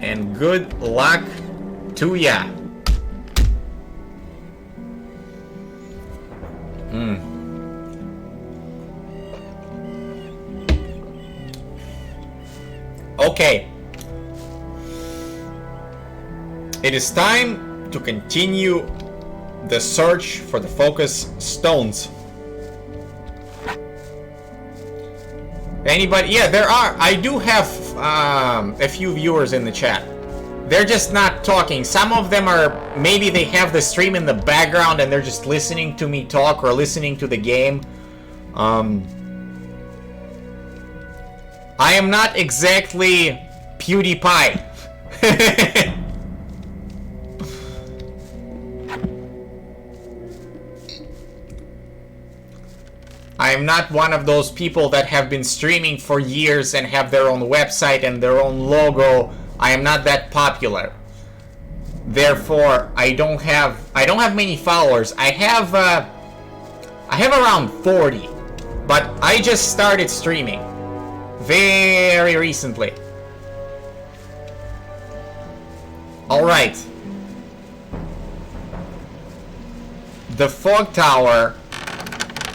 And good luck to ya. Okay. It is time to continue the search for the focus stones. Anybody? Yeah, there are. I do have a few viewers in the chat. They're just not talking. Some of them are, maybe they have the stream in the background and they're just listening to me talk or listening to the game. I am not exactly PewDiePie. I am not one of those people that have been streaming for years and have their own website and their own logo. I am not that popular. Therefore, I don't have many followers. I have around 40, but I just started streaming very recently. All right. The fog tower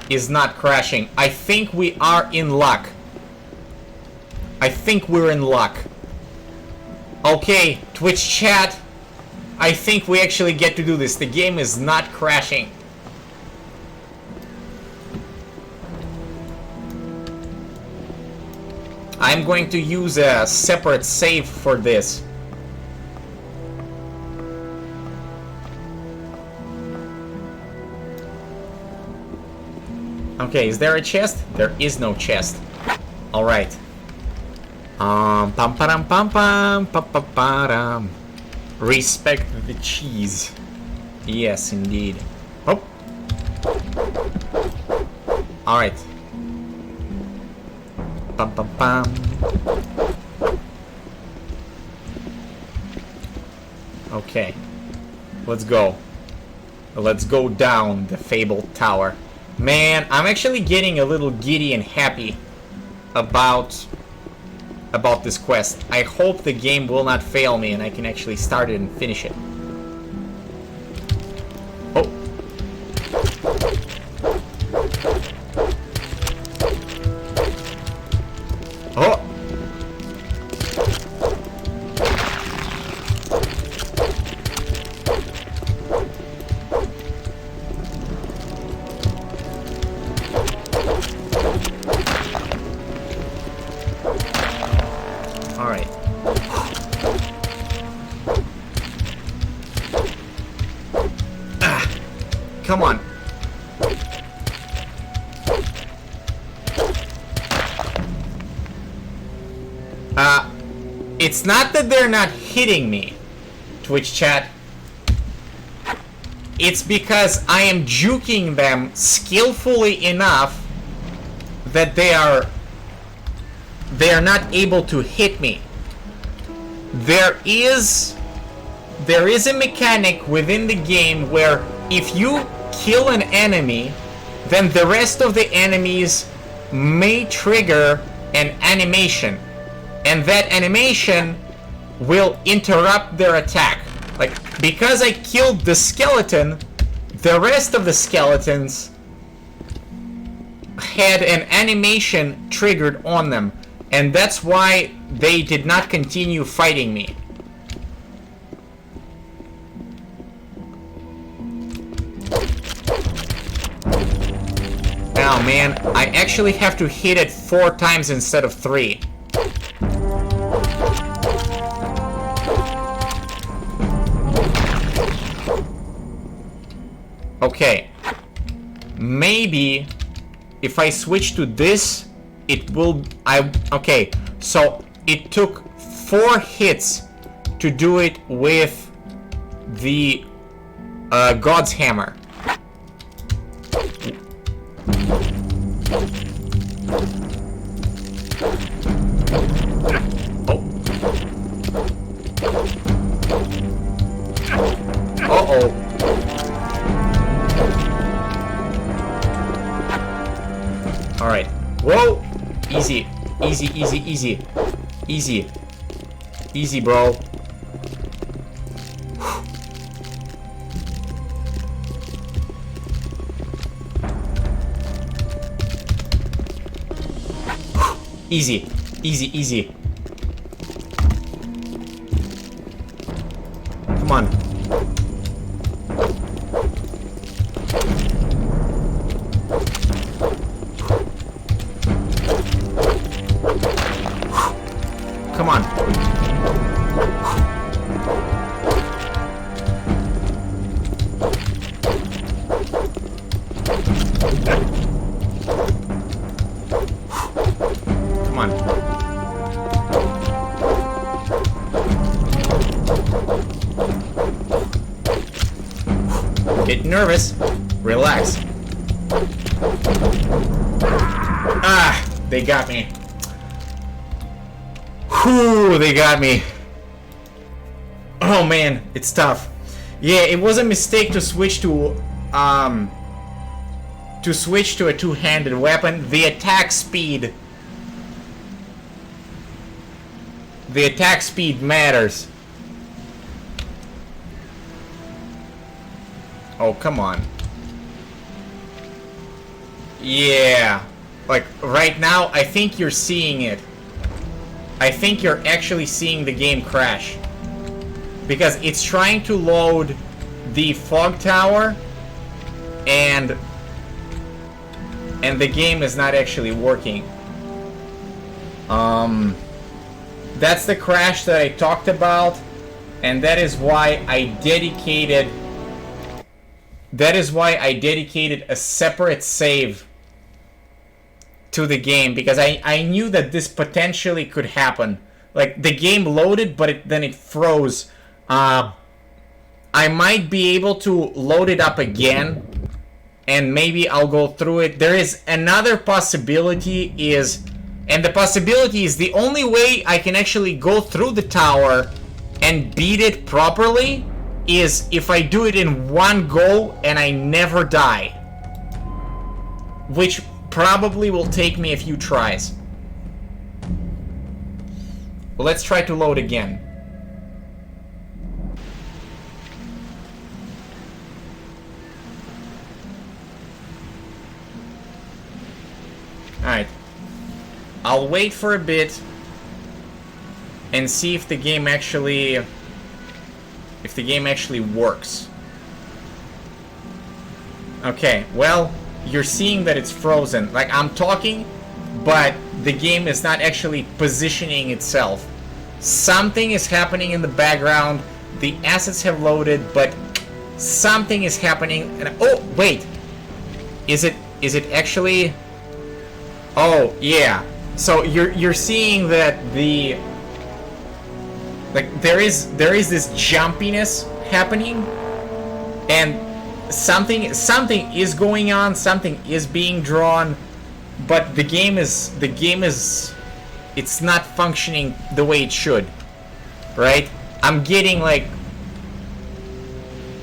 is not crashing. I think we are in luck. I think we're in luck. Okay, Twitch chat. I think we actually get to do this. The game is not crashing. I'm going to use a separate save for this. Okay, is there a chest? There is no chest. Alright. Pam param pam pam pam pam param. Respect the cheese. Yes, indeed. Oh. Alright. Pam pam pam. Okay. Let's go. Let's go down the fabled tower. Man, I'm actually getting a little giddy and happy about this quest. I hope the game will not fail me and I can actually start it and finish it. Oh. Oh. Come on. It's not that they're not hitting me, Twitch chat. It's because I am juking them skillfully enough that they are not able to hit me. There is a mechanic within the game where if you kill an enemy, then the rest of the enemies may trigger an animation, and that animation will interrupt their attack. Like, because I killed the skeleton, the rest of the skeletons had an animation triggered on them, and that's why they did not continue fighting me. Oh man, I actually have to hit it 4 times instead of 3. Okay. Maybe if I switch to this, it will... Okay, so it took 4 hits to do it with the God's Hammer. Oh. Uh-oh. Alright. Whoa! Easy. Easy, easy, easy. Easy. Easy, bro. Easy. Easy, easy. Come on. Come on. Come on. Get nervous. Relax. Ah, they got me. Whew, they got me. Oh man, it's tough. Yeah, it was a mistake to switch to a two-handed weapon. The attack speed matters. Oh, come on. Yeah. Like, right now, I think you're seeing it. I think you're actually seeing the game crash. Because it's trying to load the fog tower, and the game is not actually working. That's the crash that I talked about, and that is why I dedicated a separate save to the game, because I knew that this potentially could happen. Like, the game loaded, but then it froze. I might be able to load it up again, and maybe I'll go through it. There is another possibility and the possibility is the only way I can actually go through the tower and beat it properly is if I do it in one go and I never die. Which probably will take me a few tries. Well, let's try to load again. Alright. I'll wait for a bit and see if the game actually works. Okay, well, you're seeing that it's frozen. Like, I'm talking, but the game is not actually positioning itself. Something is happening in the background. The assets have loaded, but something is happening. And oh, wait. Is it actually? Oh, yeah. So you're seeing that there is this jumpiness happening, and something is going on, something is being drawn, but the game is it's not functioning the way it should, right? I'm getting like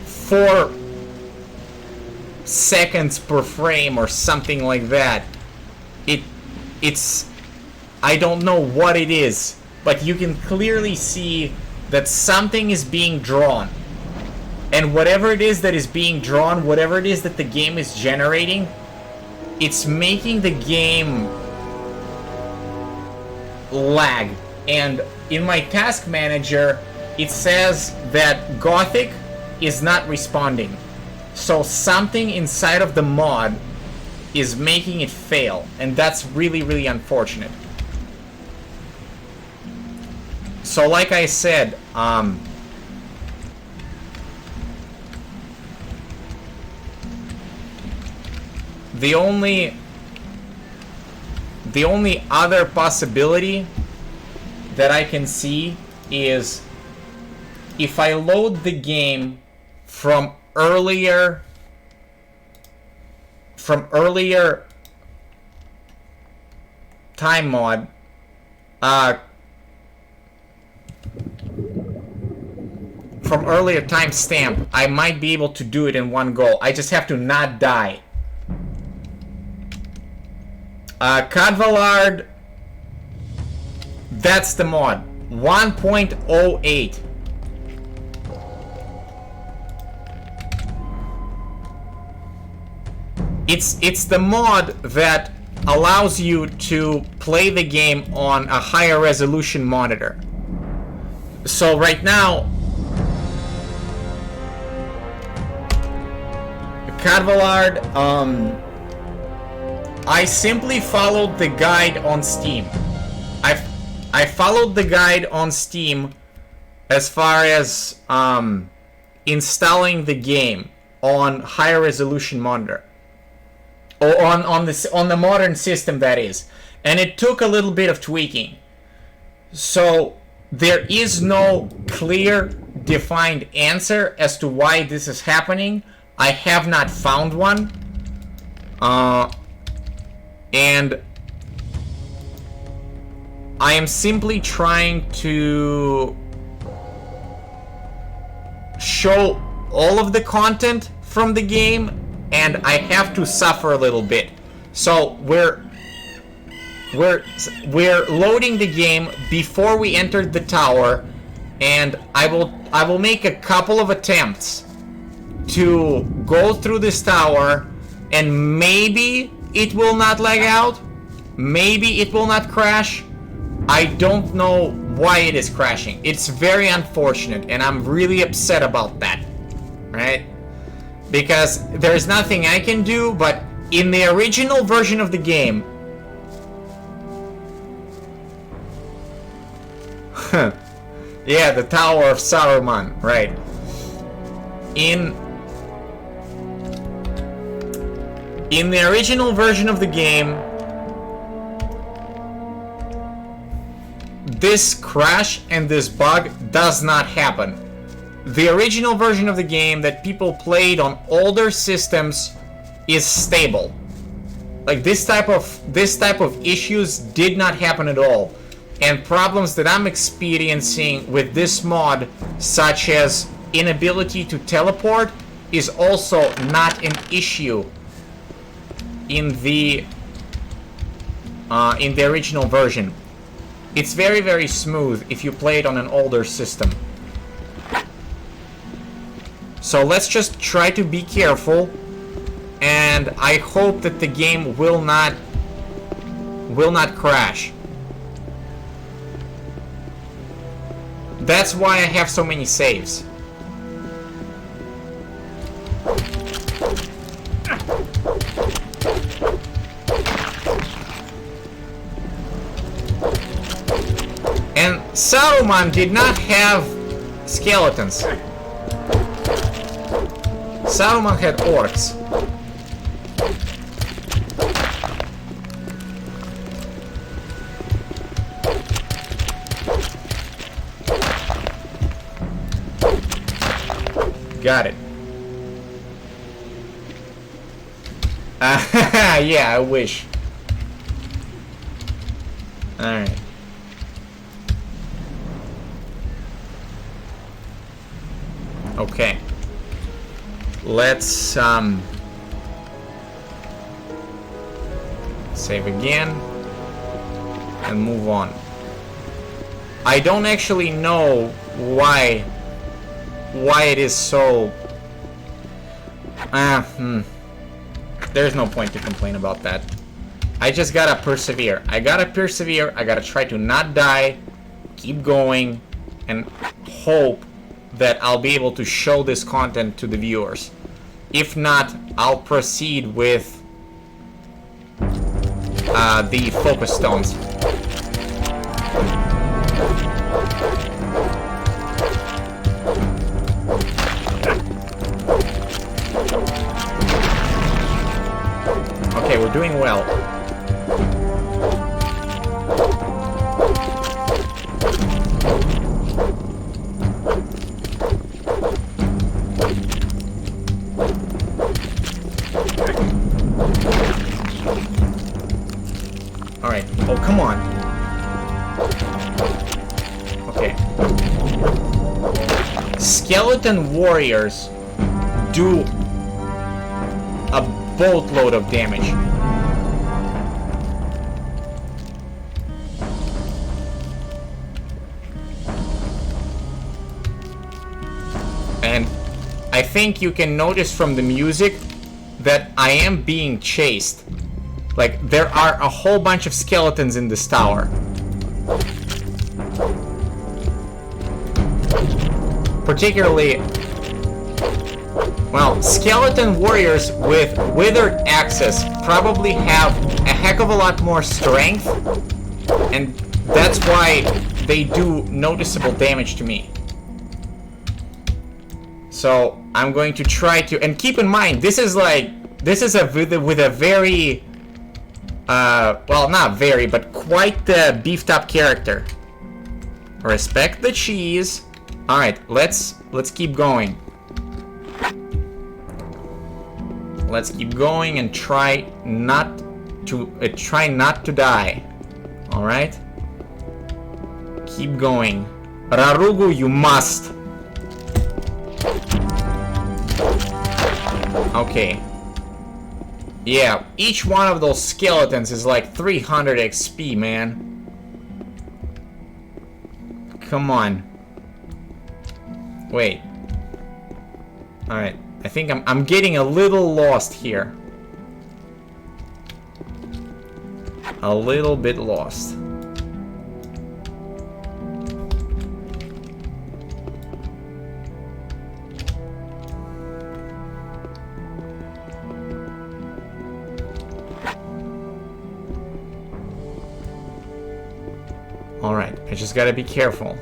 4 seconds per frame or something like that. It's I don't know what it is, but you can clearly see that something is being drawn. And whatever it is that is being drawn, whatever it is that the game is generating, it's making the game lag. And in my task manager, it says that Gothic is not responding. So something inside of the mod is making it fail, and that's really, really unfortunate. So like I said, the only other possibility that I can see is if I load the game from earlier time mod, from earlier timestamp, I might be able to do it in one go. I just have to not die. Cadvalard, that's the mod. 1.08. It's the mod that allows you to play the game on a higher resolution monitor. So right now, Cadvallard, I simply followed the guide on Steam. I followed the guide on Steam as far as installing the game on higher resolution monitor, or on the modern system, that is, and it took a little bit of tweaking. So there is no clear defined answer as to why this is happening. I have not found one, and I am simply trying to show all of the content from the game, and I have to suffer a little bit. So we're loading the game before we entered the tower, and I will make a couple of attempts to go through this tower, and maybe it will not lag out, maybe it will not crash. I don't know why it is crashing. It's very unfortunate, and I'm really upset about that, right? Because there's nothing I can do, but in the original version of the game, yeah, the Tower of Saruman, right? In the original version of the game, this crash and this bug does not happen. The original version of the game that people played on older systems is stable. Like this type of issues did not happen at all. And problems that I'm experiencing with this mod, such as inability to teleport, is also not an issue in the original version. It's very, very smooth if you play it on an older system. So let's just try to be careful, and I hope that the game will not crash. That's why I have so many saves. And Saruman did not have skeletons. Saruman had orcs. Got it. Yeah, I wish. Alright. Okay. Let's save again and move on. I don't actually know why it is so there's no point to complain about that. I just gotta persevere. I gotta try to not die, keep going, and hope that I'll be able to show this content to the viewers. If not, I'll proceed with the focus stones. Okay, we're doing well. Alright. Oh, come on. Okay. Skeleton warriors do a boatload of damage. And I think you can notice from the music that I am being chased. Like, there are a whole bunch of skeletons in this tower. Particularly, well, skeleton warriors with withered axes probably have a heck of a lot more strength, and that's why they do noticeable damage to me. So I'm going to try to, and keep in mind, this is with a very, well, not very, but quite the beefed up character. Respect the cheese. All right, let's keep going. Let's keep going and try not to die. All right. Keep going. Rarugu, you must. Okay. Yeah, each one of those skeletons is like 300 XP, man. Come on. Wait. Alright. I think I'm getting a little lost here. A little bit lost. Alright, I just gotta be careful.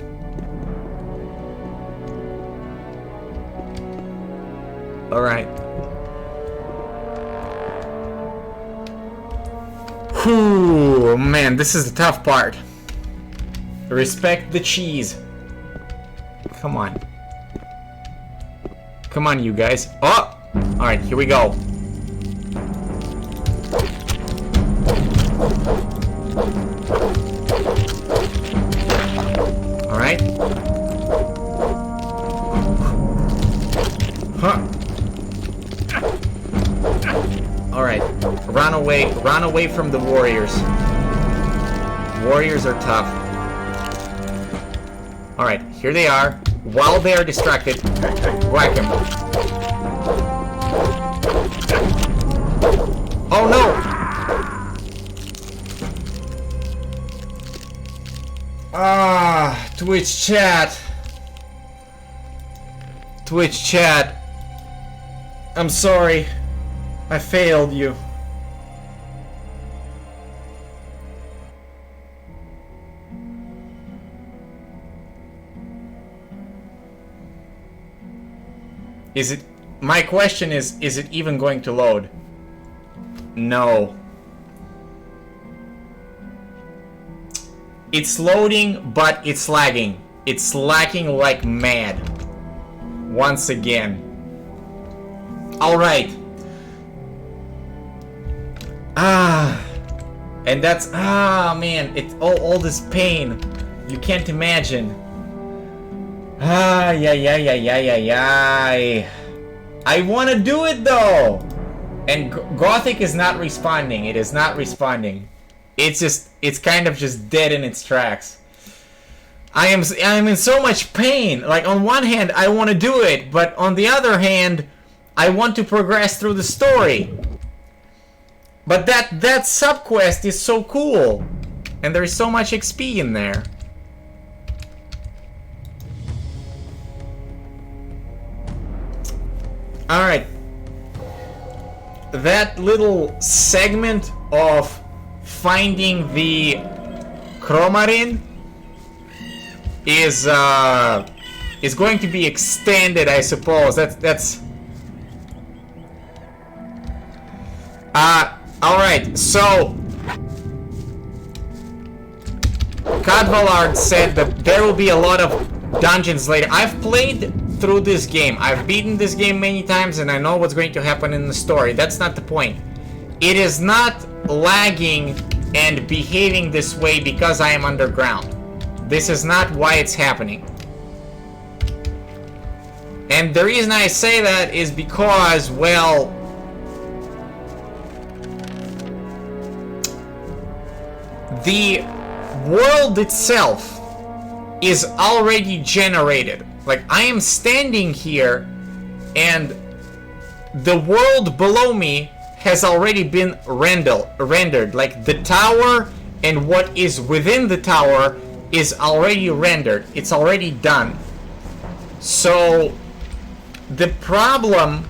Alright. Whew, man, this is the tough part. Respect the cheese. Come on. Come on, you guys. Oh! Alright, here we go. Alright. Huh. Alright. Run away from the warriors. Warriors are tough. Alright, here they are. While they are distracted, whack him. Oh no! Ah, Twitch chat. Twitch chat. I'm sorry. I failed you. Is it... My question is it even going to load? No. It's loading, but it's lagging. It's lagging like mad. Once again. Alright. And that's... man. It's all this pain. You can't imagine. Yeah. I want to do it, though. And Gothic is not responding. It is not responding. It's kind of just dead in its tracks. I am in so much pain. Like, on one hand, I want to do it, but on the other hand, I want to progress through the story. But that sub-quest is so cool. And there is so much XP in there. Alright. That little segment of finding the Chromarin is going to be extended, I suppose. That's alright, so Cadvalard said that there will be a lot of dungeons later. I've played through this game. I've beaten this game many times and I know what's going to happen in the story. That's not the point. It is not lagging and behaving this way because I am underground. This is not why it's happening. And the reason I say that is because, well, the world itself is already generated. Like, I am standing here and the world below me has already been rendered. Like the tower and what is within the tower is already rendered. It's already done. So the problem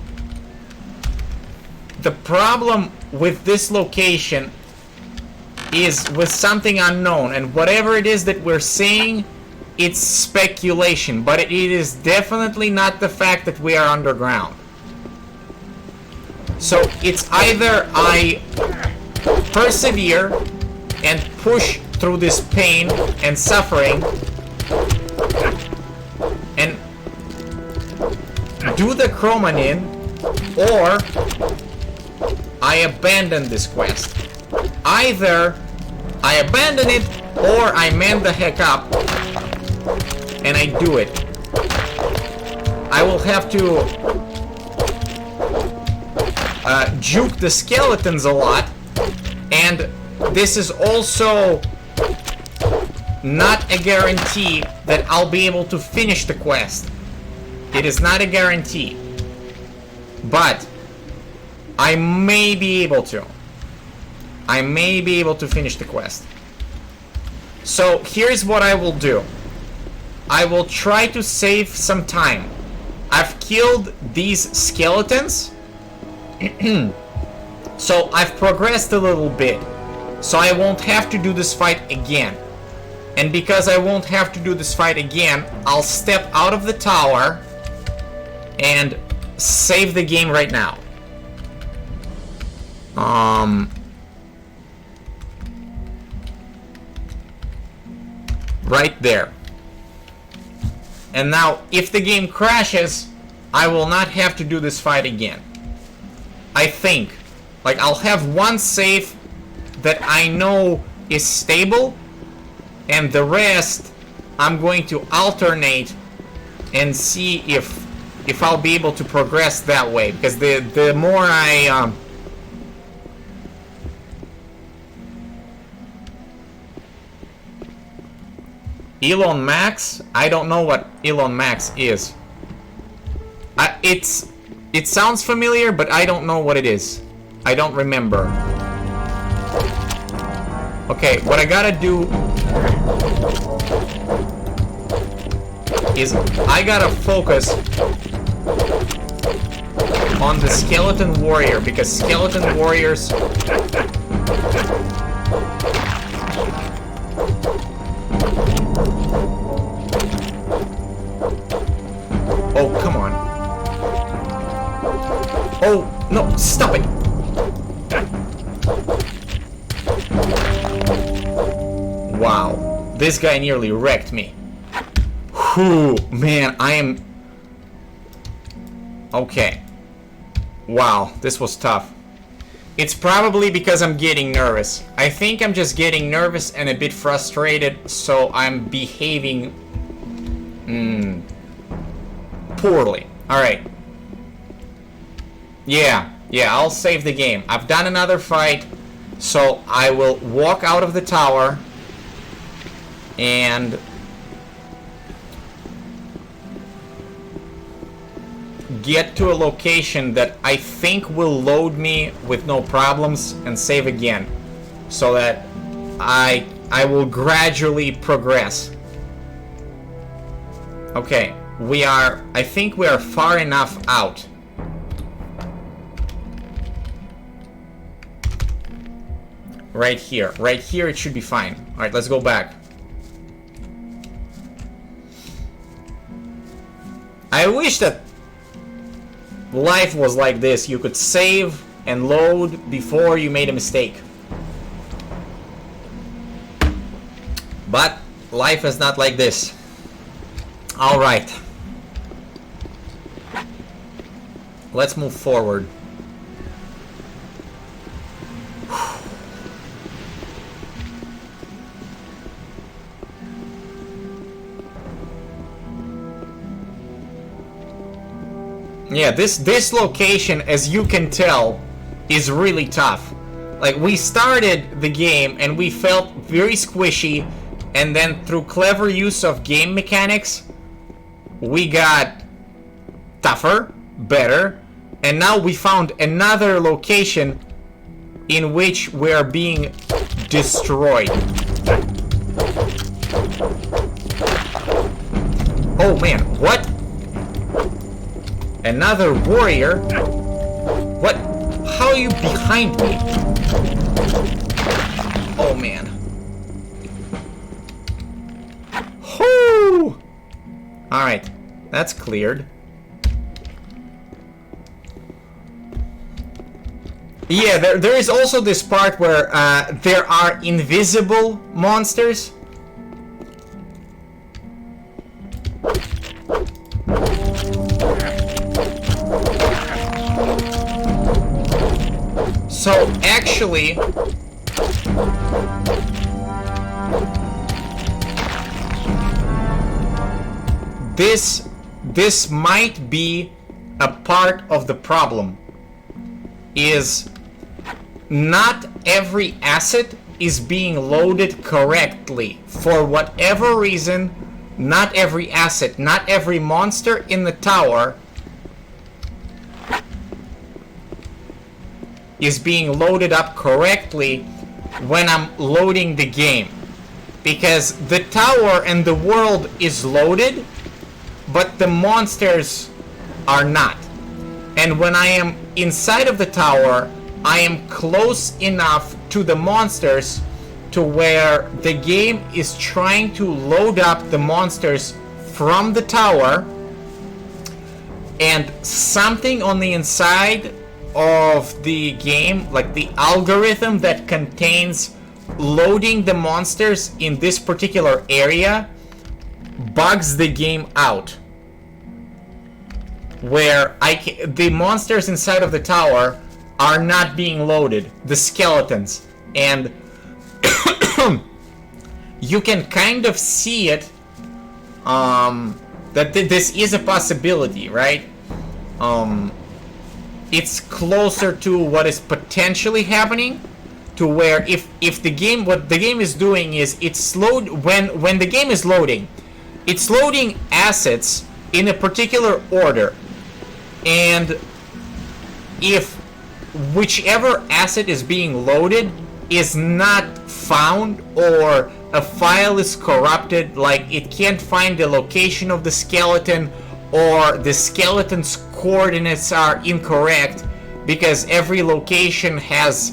with this location is with something unknown, and whatever it is that we're seeing, it's speculation, but it is definitely not the fact that we are underground. So it's either I persevere and push through this pain and suffering and do the Chromanin, or I abandon this quest. Either I abandon it or I man the heck up and I do it. I will have to juke the skeletons a lot, and this is also not a guarantee that I'll be able to finish the quest. It is not a guarantee, but I may be able to. I may be able to finish the quest. So here's what I will do. I will try to save some time. I've killed these skeletons. So I've progressed a little bit. So I won't have to do this fight again. And because I won't have to do this fight again, I'll step out of the tower and save the game right now. Right there. And now, if the game crashes, I will not have to do this fight again. I think. Like, I'll have one save that I know is stable, and the rest I'm going to alternate and see if I'll be able to progress that way. Because the more I Elon Max? I don't know what Elon Max is. It sounds familiar, but I don't know what it is. I don't remember. Okay, what I gotta do is I gotta focus on the skeleton warrior, because skeleton warriors oh, come on. Oh, no, stop it. Wow, this guy nearly wrecked me. Whew, man, I am... Okay. Wow, this was tough. It's probably because I'm getting nervous. I think I'm just getting nervous and a bit frustrated, so I'm behaving... poorly. Alright. Yeah, I'll save the game. I've done another fight, so I will walk out of the tower and get to a location that I think will load me with no problems and save again, so that I will gradually progress. Okay, I think we are far enough out. Right here it should be fine. Alright, let's go back. I wish that life was like this. You could save and load before you made a mistake. But life is not like this. Alright. Let's move forward. Yeah, this location, as you can tell, is really tough. Like, we started the game and we felt very squishy, and then through clever use of game mechanics, we got tougher, better, And now we found another location in which we're being destroyed. Oh man, what? Another warrior? What? How are you behind me? Oh man. Whoo! Alright, that's cleared. Yeah, there is also this part where there are invisible monsters. So actually, this might be a part of the problem. Is not every asset is being loaded correctly. For whatever reason, not every asset, not every monster in the tower is being loaded up correctly when I'm loading the game. Because the tower and the world is loaded, but the monsters are not. And when I am inside of the tower, I am close enough to the monsters to where the game is trying to load up the monsters from the tower, and something on the inside of the game, like the algorithm that contains loading the monsters in this particular area, bugs the game out, where the monsters inside of the tower are not being loaded, the skeletons, and you can kind of see it, that this is a possibility, right? It's closer to what is potentially happening, to where if the game, what the game is doing is it's load when the game is loading, it's loading assets in a particular order, and if whichever asset is being loaded is not found, or a file is corrupted, like it can't find the location of the skeleton, or the skeleton's coordinates are incorrect because every location has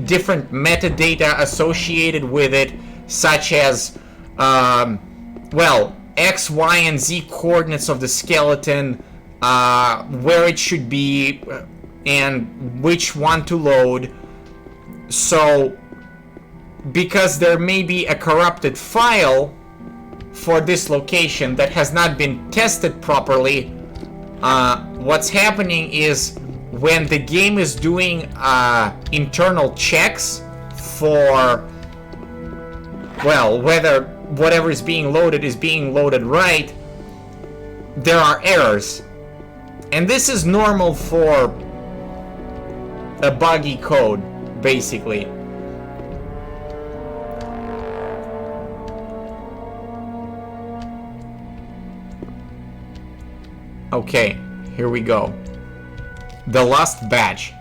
different metadata associated with it, such as well, X, Y, and Z coordinates of the skeleton, where it should be, and which one to load. So because there may be a corrupted file for this location that has not been tested properly, what's happening is when the game is doing internal checks for, well, whether whatever is being loaded right, there are errors. And this is normal for a buggy code, basically. Okay, here we go. The last badge.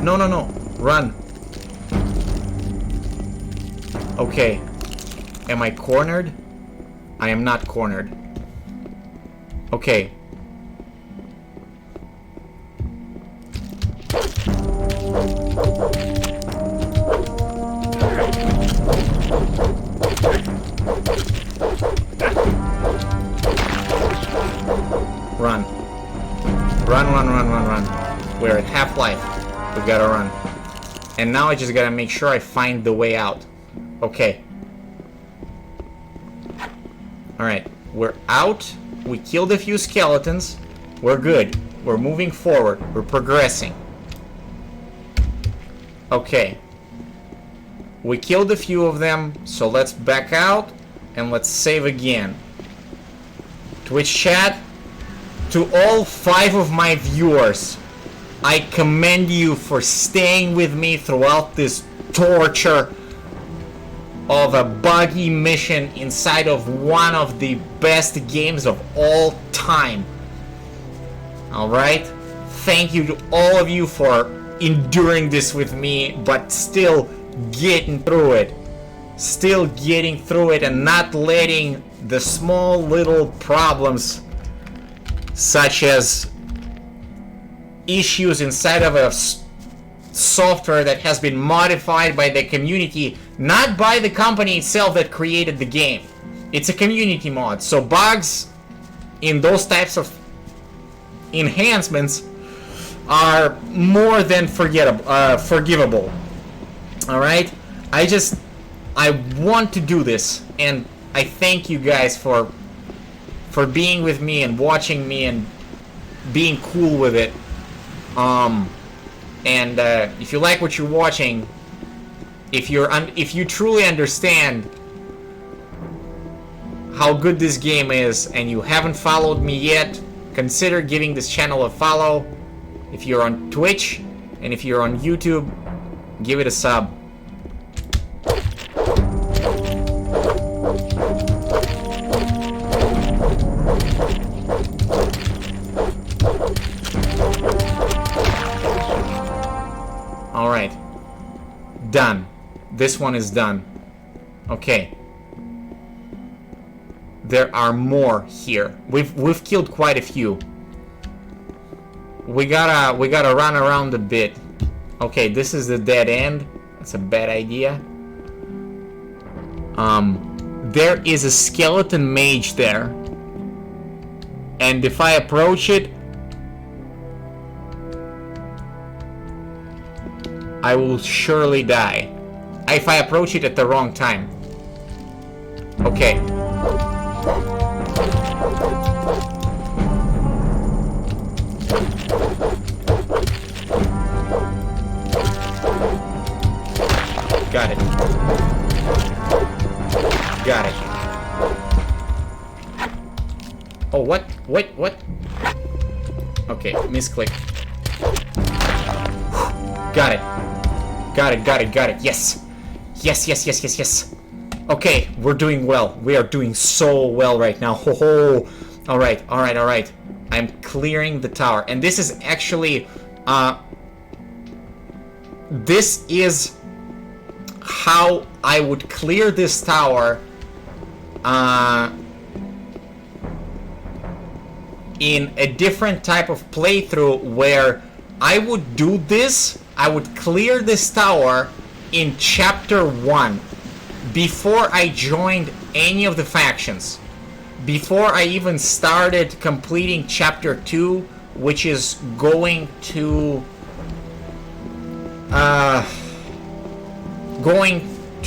No, no, no. Run. Okay. Am I cornered? I am not cornered. Okay. Run. Run. We're at half life. We gotta run. And now I just gotta make sure I find the way out. Okay. Alright, we're out. We killed a few skeletons. We're good. We're moving forward. We're progressing. Okay. We killed a few of them, so let's back out And let's save again. Twitch chat, to all 5 of my viewers, I commend you for staying with me throughout this torture of a buggy mission inside of one of the best games of all time. Alright? Thank you to all of you for enduring this with me, but still getting through it. Still getting through it and not letting the small little problems, such as issues inside of a software that has been modified by the community, not by the company itself that created the game. It's a community mod, so bugs in those types of enhancements are more than forgivable. Alright? I want to do this, and I thank you guys for being with me and watching me and being cool with it. If you like what you're watching, if you truly understand how good this game is and you haven't followed me yet, consider giving this channel a follow. If you're on Twitch and if you're on YouTube, give it a sub. Alright. Done. This one is done. Okay. There are more here. We've killed quite a few. We gotta run around a bit. Okay, this is the dead end. That's a bad idea. There is a skeleton mage there. And if I approach it, I will surely die. If I approach it at the wrong time. Okay. Got it. Got it. Oh, what? What? Okay, misclick. Got it. Got it. Yes. Yes. Okay, we're doing well. We are doing so well right now. Ho ho. Alright. I'm clearing the tower. And this is actually, this is how I would clear this tower, in a different type of playthrough where I would do this. I would clear this tower in chapter 1 before I joined any of the factions, before I even started completing chapter 2, which is going to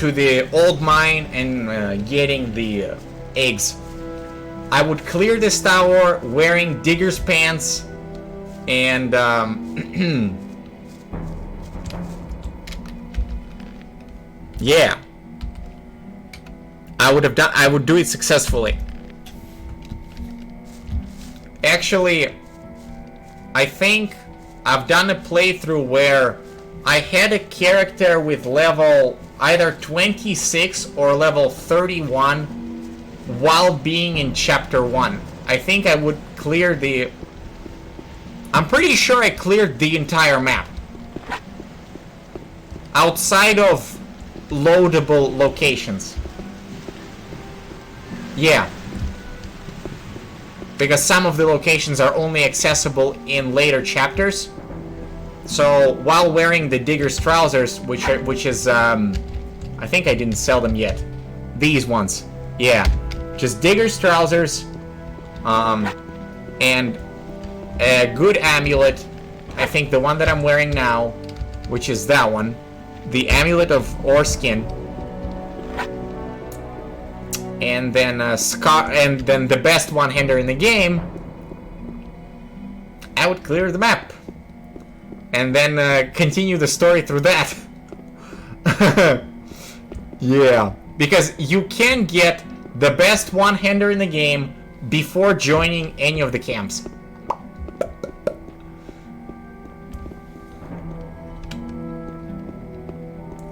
the old mine and getting the eggs. I would clear this tower wearing digger's pants and yeah, I would do it successfully. Actually, I think I've done a playthrough where I had a character with level either 26 or level 31 while being in chapter 1. I think I would clear I'm pretty sure I cleared the entire map. Outside of loadable locations. Yeah. Because some of the locations are only accessible in later chapters. So while wearing the digger's trousers, which is I think I didn't sell them yet. These ones. Yeah. Just digger's trousers, and a good amulet. I think the one that I'm wearing now, which is that one, the amulet of Orskin, and then and then the best one-hander in the game. I would clear the map, and then continue the story through that. Yeah, because you can get The best one-hander in the game before joining any of the camps.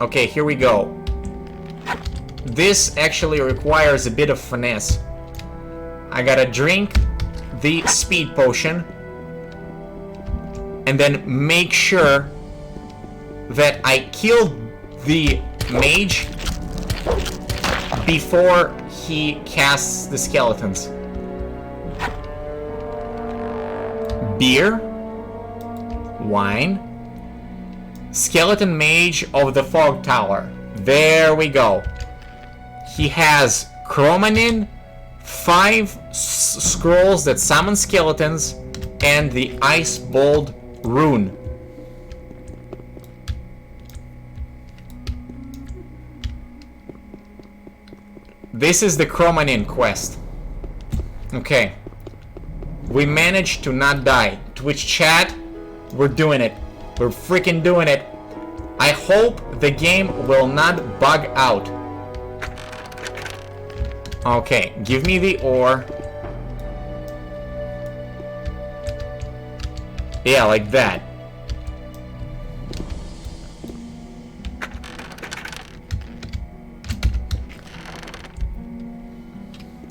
Okay, here we go. This actually requires a bit of finesse. I gotta drink the speed potion and then make sure that I kill the mage before he casts the skeletons. Beer, wine, skeleton mage of the fog tower. There we go. He has chromanin, 5 scrolls that summon skeletons, and the ice bold rune. This is the chromanin quest. Okay. We managed to not die. Twitch chat, we're doing it. We're freaking doing it. I hope the game will not bug out. Okay, give me the ore. Yeah, like that.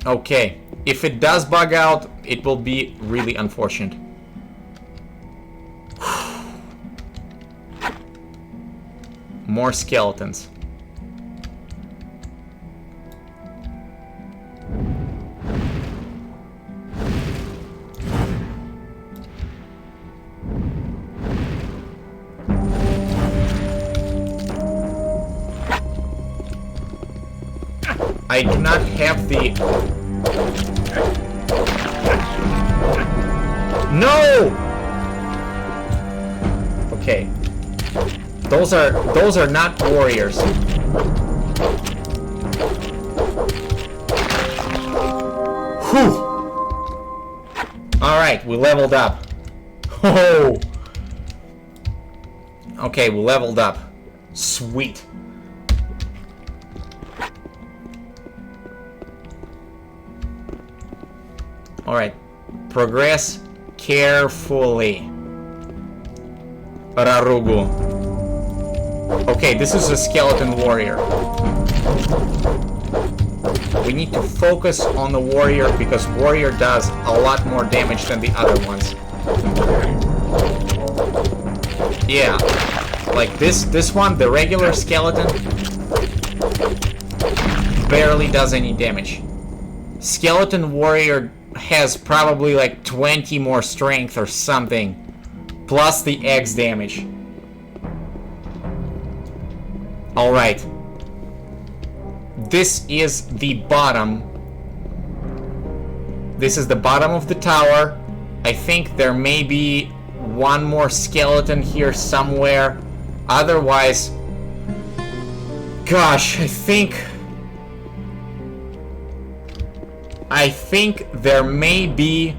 Okay, if it does bug out, it will be really unfortunate. More skeletons. I do not have the... No! Okay. Those are not warriors. Whew! Alright, we leveled up. Oh! Okay, we leveled up. Sweet. Alright. Progress carefully. Rarugu. Okay, this is a skeleton warrior. We need to focus on the warrior because warrior does a lot more damage than the other ones. Yeah. Like this one, the regular skeleton, barely does any damage. Skeleton warrior has probably like 20 more strength or something, plus the X damage. Alright. This is the bottom. This is the bottom of the tower. I think there may be one more skeleton here somewhere. Otherwise, gosh, I think there may be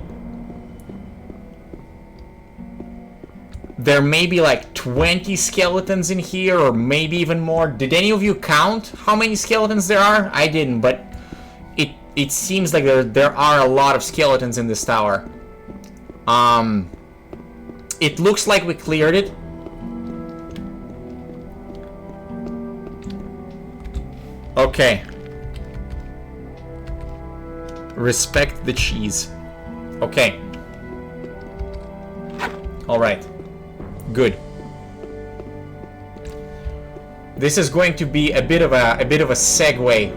like 20 skeletons in here, or maybe even more. Did any of you count how many skeletons there are? I didn't, but it seems like there are a lot of skeletons in this tower. It looks like we cleared it. Okay. Respect the cheese. Okay. Alright. Good. This is going to be a bit of a segue.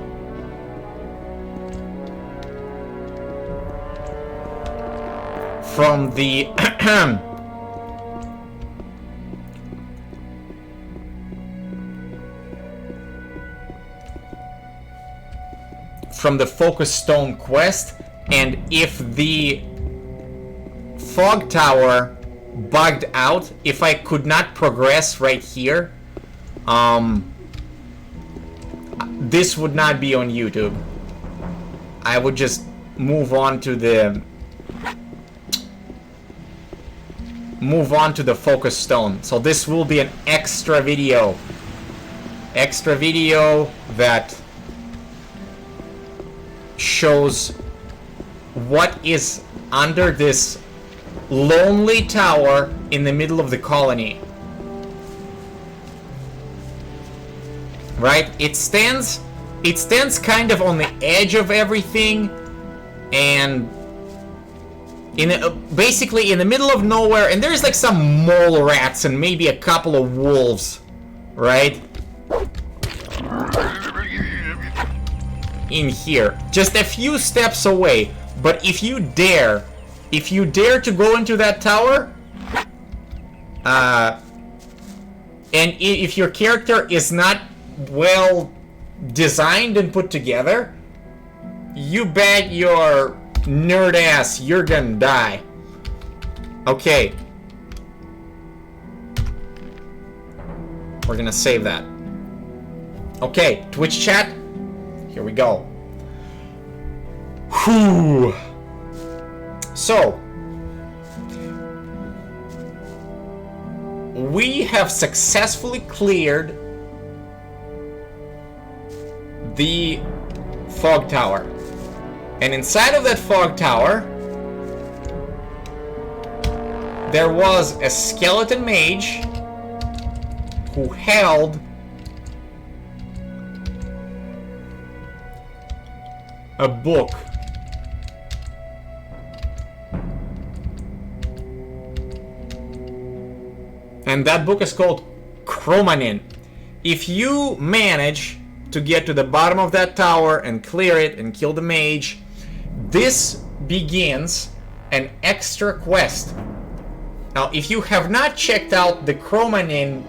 From the from the Focus Stone quest, and if the fog tower bugged out, if I could not progress right here, this would not be on YouTube. I would just move on to the Focus Stone. So this will be an extra video that shows what is under this lonely tower in the middle of the colony. Right? It stands kind of on the edge of everything, and basically in the middle of nowhere, and there's like some mole rats and maybe a couple of wolves, right? In here, just a few steps away. But if you dare to go into that tower, and if your character is not well designed and put together, you bet your nerd ass you're gonna die. Okay. We're gonna save that. Okay, Twitch chat. Here we go. Whew. So, we have successfully cleared the fog tower. And inside of that fog tower, there was a skeleton mage who held a book. And that book is called Chromanin. If you manage to get to the bottom of that tower and clear it and kill the mage, this begins an extra quest. Now, if you have not checked out the Chromanin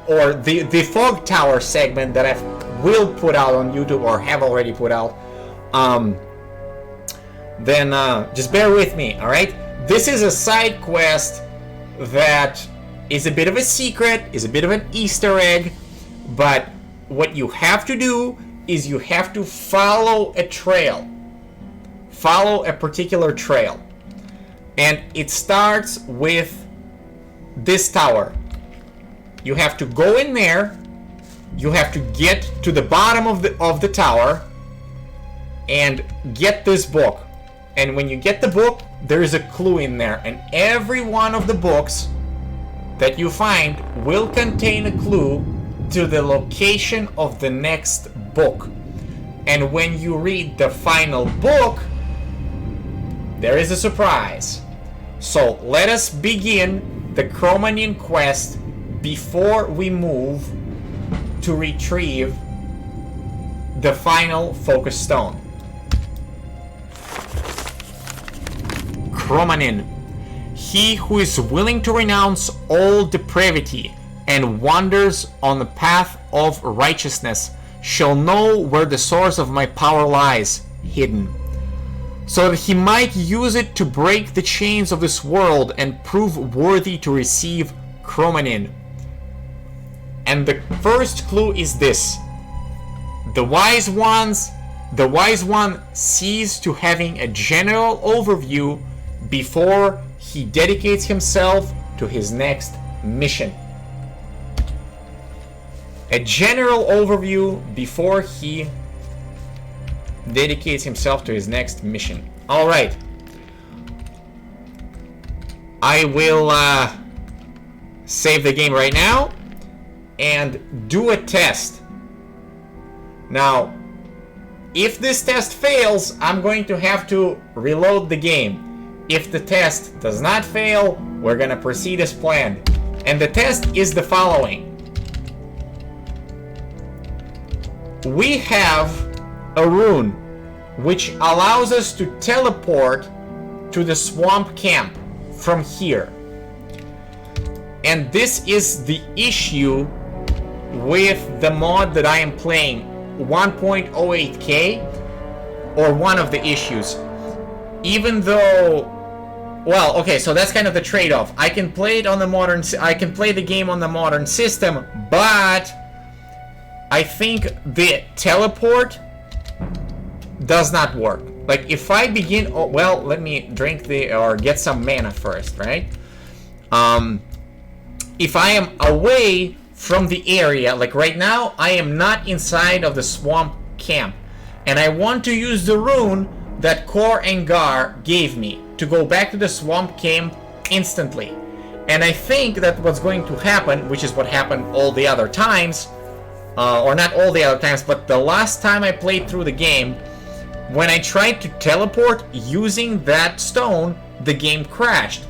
or the Fog Tower segment that I will put out on YouTube or have already put out, then just bear with me, alright? This is a side quest that is a bit of a secret, is a bit of an Easter egg, but what you have to do is you have to follow a trail. Follow a particular trail. And it starts with this tower. You have to go in there, you have to get to the bottom of the tower and get this book. And when you get the book, there is a clue in there, and every one of the books that you find will contain a clue to the location of the next book. And when you read the final book, there is a surprise. So let us begin the Chromanin quest before we move to retrieve the final focus stone. Chromanin. He who is willing to renounce all depravity and wanders on the path of righteousness shall know where the source of my power lies, hidden, so that he might use it to break the chains of this world and prove worthy to receive Chromanin. And the first clue is this: the wise one sees to having a general overview before he dedicates himself to his next mission. A general overview before he dedicates himself to his next mission. Alright. I will save the game right now and do a test. Now, if this test fails, I'm going to have to reload the game. If the test does not fail, we're gonna proceed as planned. And the test is the following. We have a rune which allows us to teleport to the swamp camp from here. And this is the issue with the mod that I am playing, 1.08k, or one of the issues. Even though, well, okay, so that's kind of the trade-off. I can play it on the modern, I can play the game on the modern system, but I think the teleport does not work. Like, if I begin, oh, well, let me drink or get some mana first, right? If I am away from the area, like right now, I am not inside of the swamp camp. And I want to use the rune that Kor and Gar gave me to go back to the swamp camp instantly. And I think that what's going to happen, which is what happened all the other times, or not all the other times, but the last time I played through the game, when I tried to teleport using that stone, the game crashed.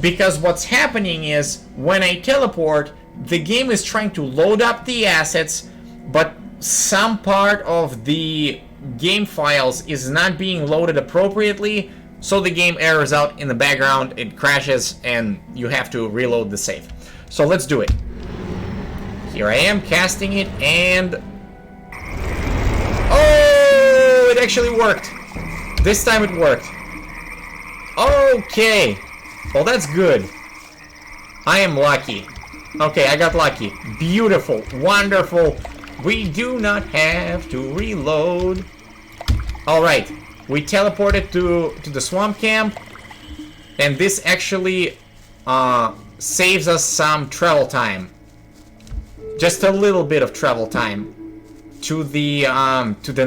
Because what's happening is, when I teleport, the game is trying to load up the assets, but some part of the game files is not being loaded appropriately, so the game errors out in the background, it crashes, and you have to reload the save. So let's do it. Here I am casting it, and... oh, it actually worked. This time it worked. Okay. Well, that's good. I am lucky. Okay, I got lucky. Beautiful. Wonderful. We do not have to reload. Alright. We teleported to the swamp camp. And this actually saves us some travel time. Just a little bit of travel time. To the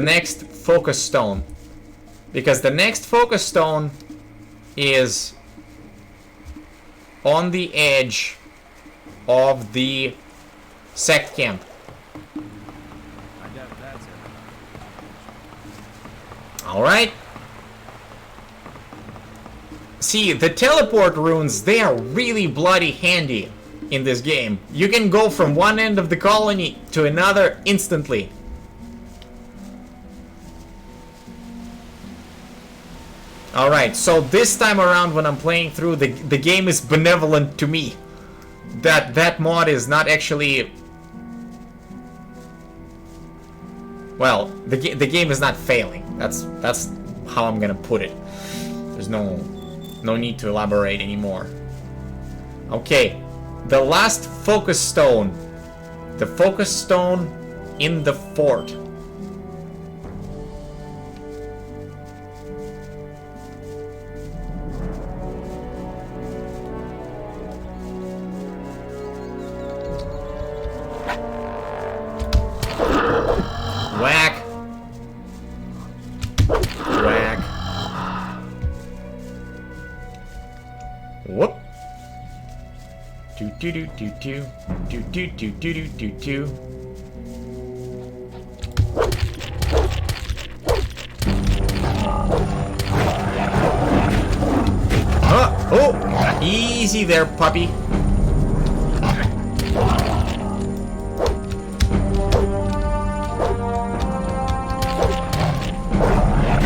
next focus stone. Because the next focus stone is on the edge of the sect camp. Alright. See, the teleport runes, they are really bloody handy in this game. You can go from one end of the colony to another instantly. Alright, so this time around when I'm playing through, the game is benevolent to me. That mod is not actually... well, the game is not failing. That's how I'm gonna put it. There's no need to elaborate anymore. Okay, the last focus stone. The focus stone in the fort. Whack. Whack. Whoop. Do do do do do do do do do do do do. Oh, easy there, puppy.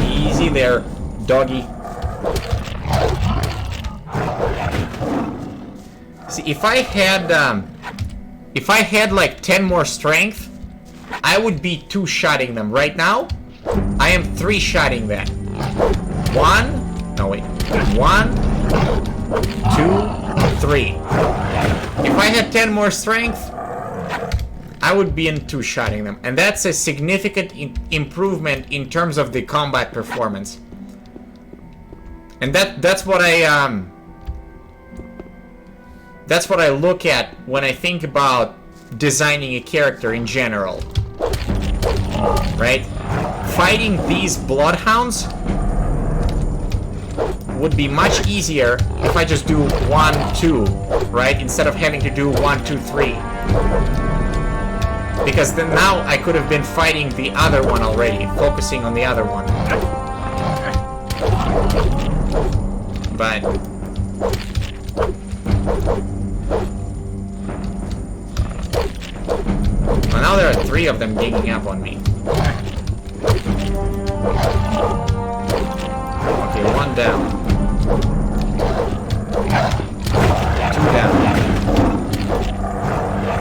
Easy there, doggy. See, if I had like 10 more strength, I would be 2-shotting them. Right now, I am 3-shotting that. 1, no wait, 1, 2, 3. If I had 10 more strength, I would be in 2-shotting them, and that's a significant improvement in terms of the combat performance. And that's what I look at when I think about designing a character in general. Right? Fighting these bloodhounds would be much easier if I just do 1, 2, right? Instead of having to do 1, 2, 3. Because then now I could have been fighting the other one already, focusing on the other one. But... well, now there are 3 of them ganging up on me. Okay, 1 down. 2 down.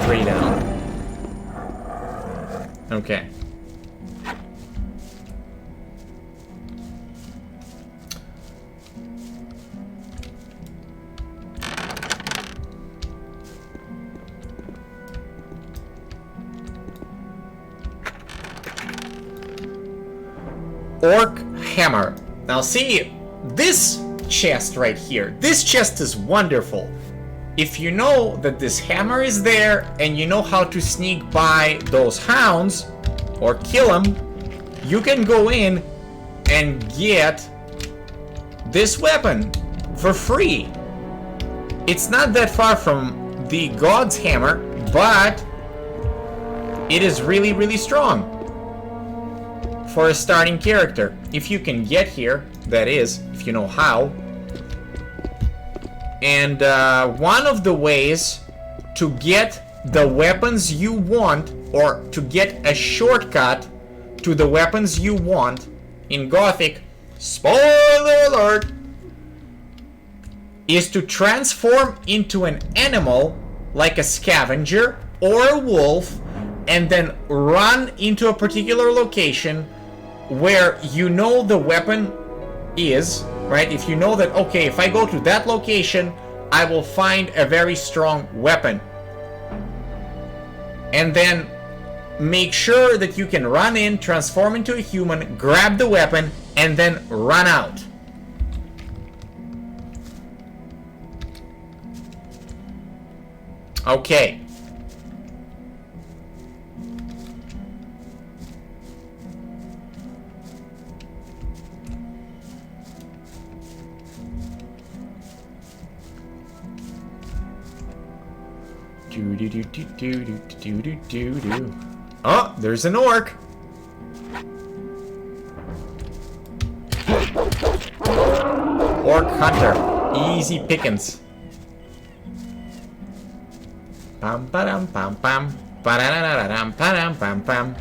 3 down. Okay. Orc hammer. Now see, this chest right here, this chest is wonderful. If you know that this hammer is there, and you know how to sneak by those hounds, or kill them, you can go in and get this weapon for free. It's not that far from the God's Hammer, but it is really, really strong for a starting character. If you can get here, that is, if you know how. And one of the ways to get the weapons you want, or to get a shortcut to the weapons you want in Gothic, spoiler alert, is to transform into an animal like a scavenger or a wolf, and then run into a particular location where you know the weapon is, right? If you know that, okay, if I go to that location, I will find a very strong weapon. And then make sure that you can run in, transform into a human, grab the weapon, and then run out. Okay. Oh, there's an orc. Orc hunter. Easy pickings. Pam pam pam pam. Pam pam pam pam.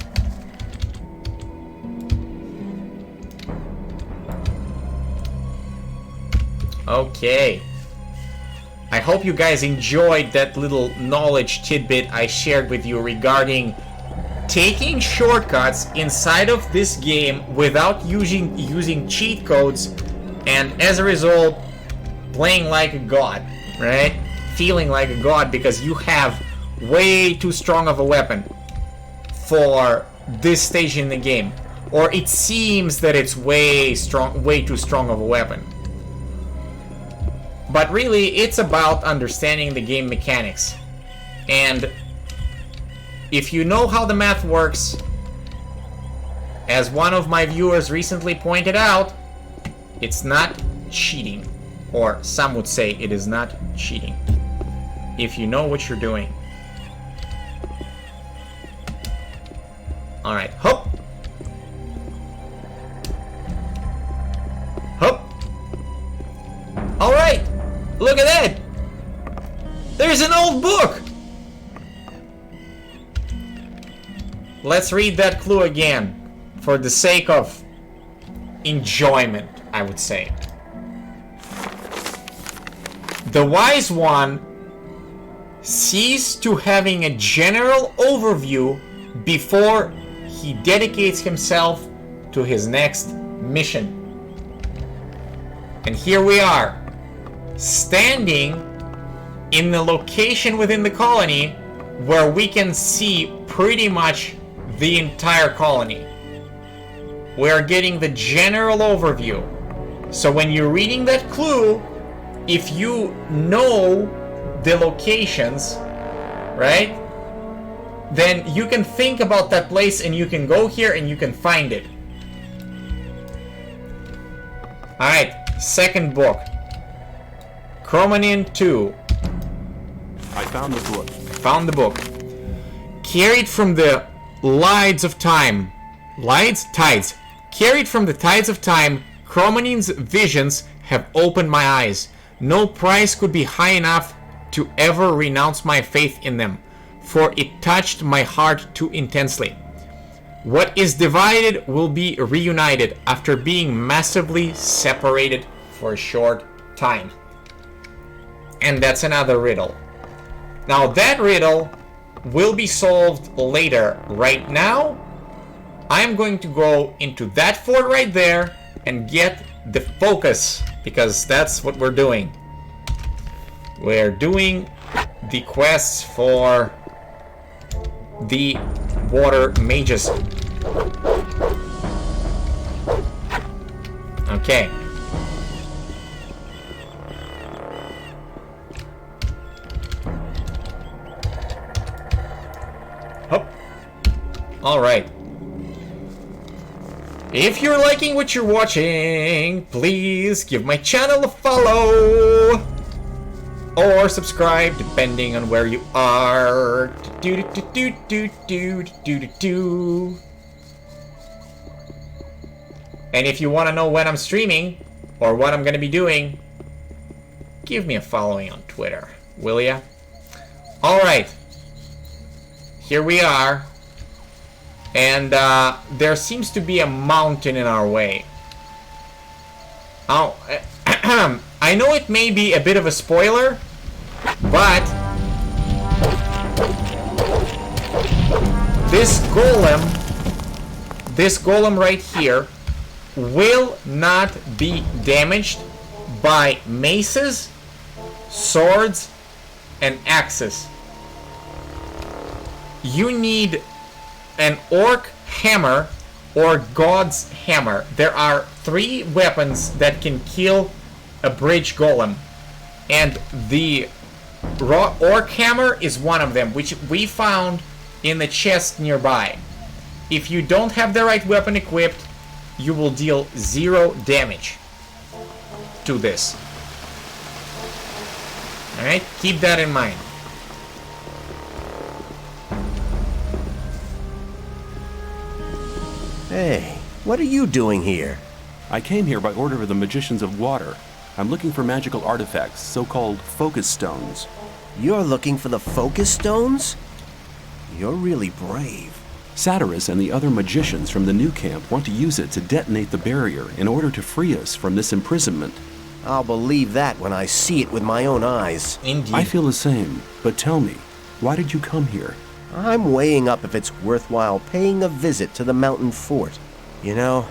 Okay. I hope you guys enjoyed that little knowledge tidbit I shared with you regarding taking shortcuts inside of this game without using cheat codes, and as a result playing like a god, right? Feeling like a god because you have way too strong of a weapon for this stage in the game, or it seems that it's way too strong of a weapon. But really, it's about understanding the game mechanics. And if you know how the math works, as one of my viewers recently pointed out, it's not cheating. Or some would say it is not cheating. If you know what you're doing. Alright, hop! Hop! Alright! Look at that! There's an old book! Let's read that clue again, for the sake of enjoyment, I would say. The wise one sees to having a general overview before he dedicates himself to his next mission. And here we are, standing in the location within the colony where we can see pretty much the entire colony. We are getting the general overview. So when you're reading that clue, if you know the locations, right, then you can think about that place and you can go here and you can find it. Alright, second book. Chromanin 2. I found the book. Found the book. Carried from the tides of time. Tides. Carried from the tides of time, Chromanin's visions have opened my eyes. No price could be high enough to ever renounce my faith in them, for it touched my heart too intensely. What is divided will be reunited after being massively separated for a short time. And that's another riddle. Now that riddle will be solved later. Right now, I'm going to go into that fort right there and get the focus, because that's what we're doing. We're doing the quests for the water mages. Okay. Hop. All right. If you're liking what you're watching, please give my channel a follow or subscribe, depending on where you are. And if you want to know when I'm streaming or what I'm going to be doing, give me a following on Twitter, will ya? Alright. Here we are. And there seems to be a mountain in our way. Oh, I know it may be a bit of a spoiler, but this golem right here will not be damaged by maces, swords, and axes. You need an orc hammer or god's hammer. There are 3 weapons that can kill a bridge golem, and the raw orc hammer is one of them, which we found in the chest nearby. If you don't have the right weapon equipped, you will deal 0 damage to this. Alright, keep that in mind. Hey, what are you doing here? I came here by order of the Magicians of Water. I'm looking for magical artifacts, so-called focus stones. You're looking for the focus stones? You're really brave. Satyrus and the other magicians from the new camp want to use it to detonate the barrier in order to free us from this imprisonment. I'll believe that when I see it with my own eyes. Indeed. I feel the same, but tell me, why did you come here? I'm weighing up if it's worthwhile paying a visit to the mountain fort. You know,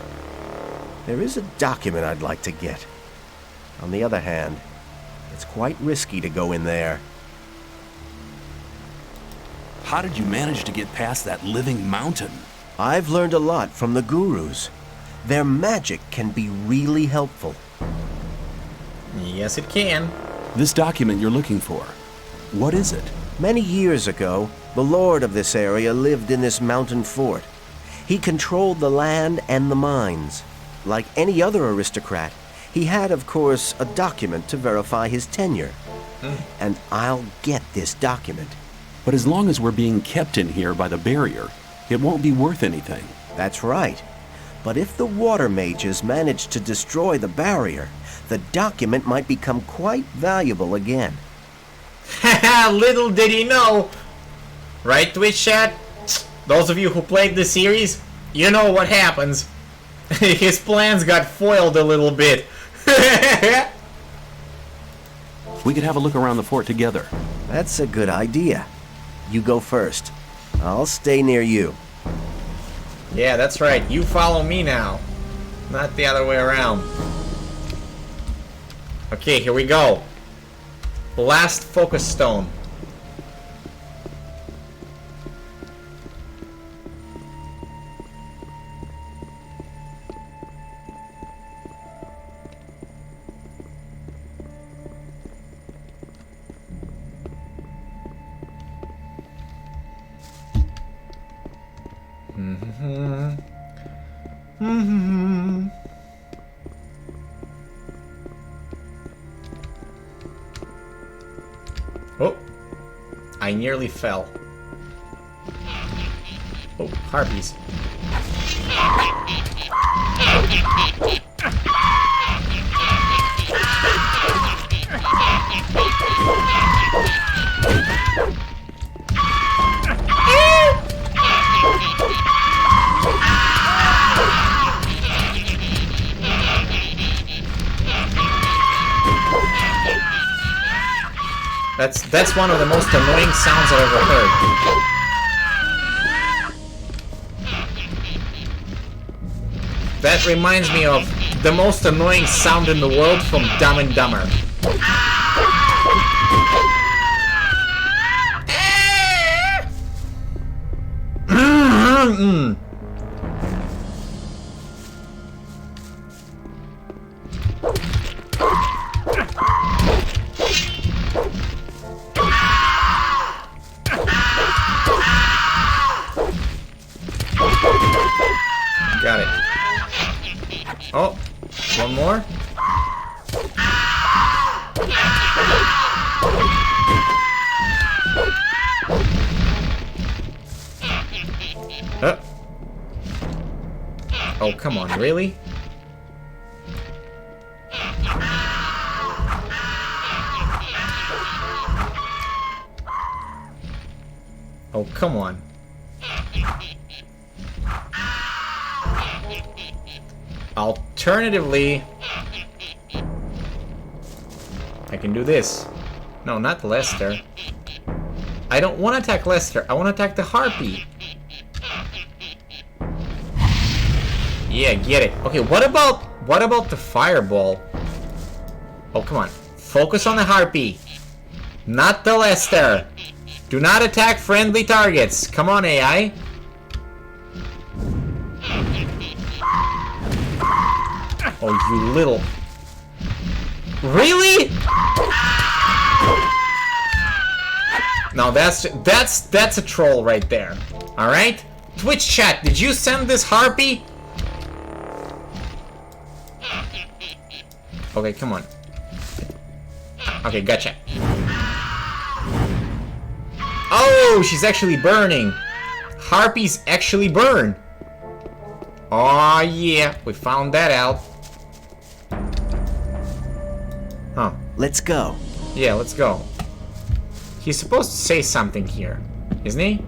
there is a document I'd like to get. On the other hand, it's quite risky to go in there. How did you manage to get past that living mountain? I've learned a lot from the gurus. Their magic can be really helpful. Yes, it can. This document you're looking for, what is it? Many years ago, the lord of this area lived in this mountain fort. He controlled the land and the mines. Like any other aristocrat, he had, of course, a document to verify his tenure. And I'll get this document. But as long as we're being kept in here by the barrier, it won't be worth anything. That's right. But if the water mages manage to destroy the barrier, the document might become quite valuable again. Haha, little did he know. Right, Twitch chat? Those of you who played the series, you know what happens. His plans got foiled a little bit. We could have a look around the fort together. That's a good idea. You go first. I'll stay near you. Yeah, that's right. You follow me now. Not the other way around. Okay, here we go. Last focus stone. Oh, I nearly fell. Oh, harpies. That's one of the most annoying sounds I've ever heard. That reminds me of the most annoying sound in the world from Dumb and Dumber. Got it. Oh, one more. Oh, come on, really? Oh, come on. Alternatively, I can do this. No, not Lester. I don't want to attack Lester. I want to attack the harpy. Yeah, get it. Okay, what about the fireball? Oh, come on. Focus on the harpy. Not the Lester. Do not attack friendly targets. Come on, AI. Oh, you little... Really? No, that's a troll right there. All right? Twitch chat, did you send this harpy? Okay, come on. Okay, gotcha. Oh, she's actually burning. Harpies actually burn. Oh yeah, we found that out. Huh. Let's go. Yeah, let's go. He's supposed to say something here, isn't he?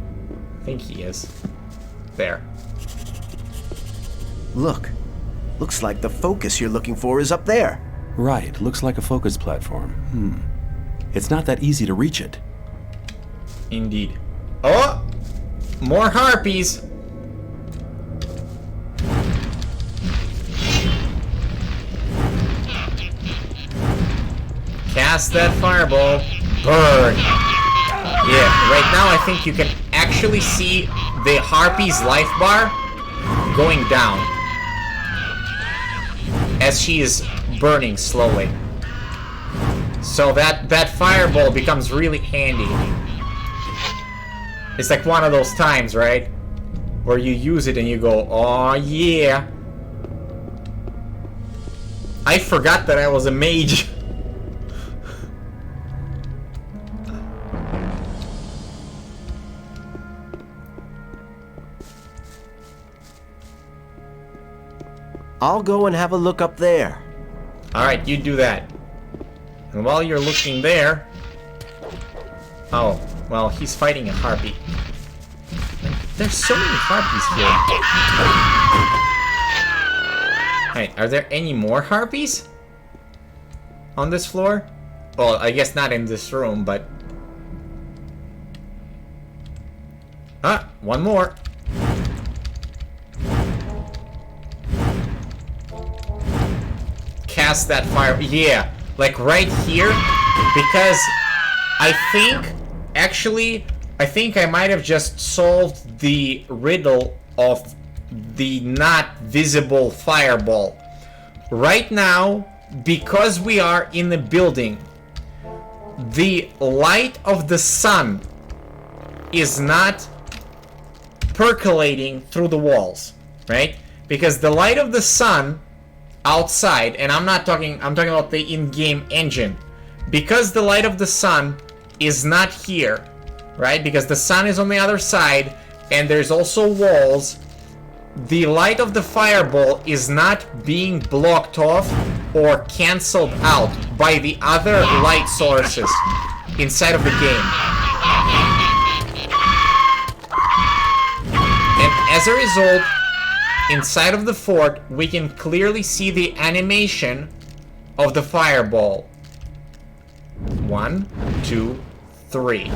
I think he is. There. Look. Looks like the focus you're looking for is up there. Right, looks like a focus platform. It's not that easy to reach it. Indeed. Oh! More harpies! Cast that fireball. Burn! Yeah, right now I think you can actually see the harpy's life bar going down as she is burning slowly. So that fireball becomes really handy. It's like one of those times, right? Where you use it and you go, oh yeah. I forgot that I was a mage. I'll go and have a look up there. Alright, you do that. And while you're looking there... Oh, well, he's fighting a harpy. And there's so many harpies here. Alright, are there any more harpies? On this floor? Well, I guess not in this room, but... Ah, one more. Cast that fire. Yeah, like right here, because I think I might have just solved the riddle of the not visible fireball. Right now, because we are in the building, the light of the sun is not percolating through the walls, right? Because the light of the sun outside, and I'm talking about the in-game engine, because the light of the sun is not here, right? Because the sun is on the other side and there's also walls, the light of the fireball is not being blocked off or cancelled out by the other light sources inside of the game. And as a result, inside of the fort, we can clearly see the animation of the fireball. 1, 2, 3.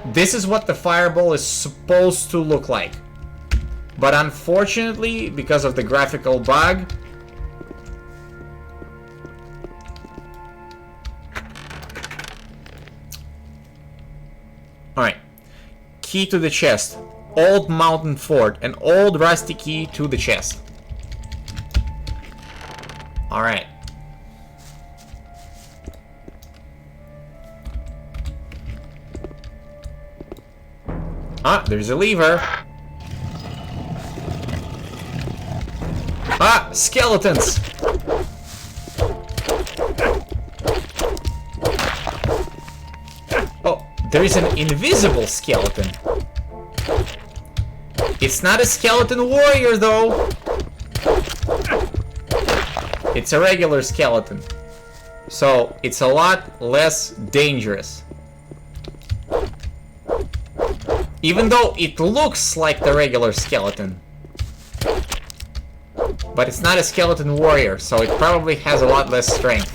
This is what the fireball is supposed to look like. But unfortunately, because of the graphical bug, alright. Key to the chest. Old mountain fort. An old rusty key to the chest. Alright. Ah, there's a lever. Ah, skeletons! Oh, there is an invisible skeleton. It's not a skeleton warrior, though. It's a regular skeleton. So, it's a lot less dangerous. Even though it looks like the regular skeleton. But it's not a skeleton warrior, so it probably has a lot less strength.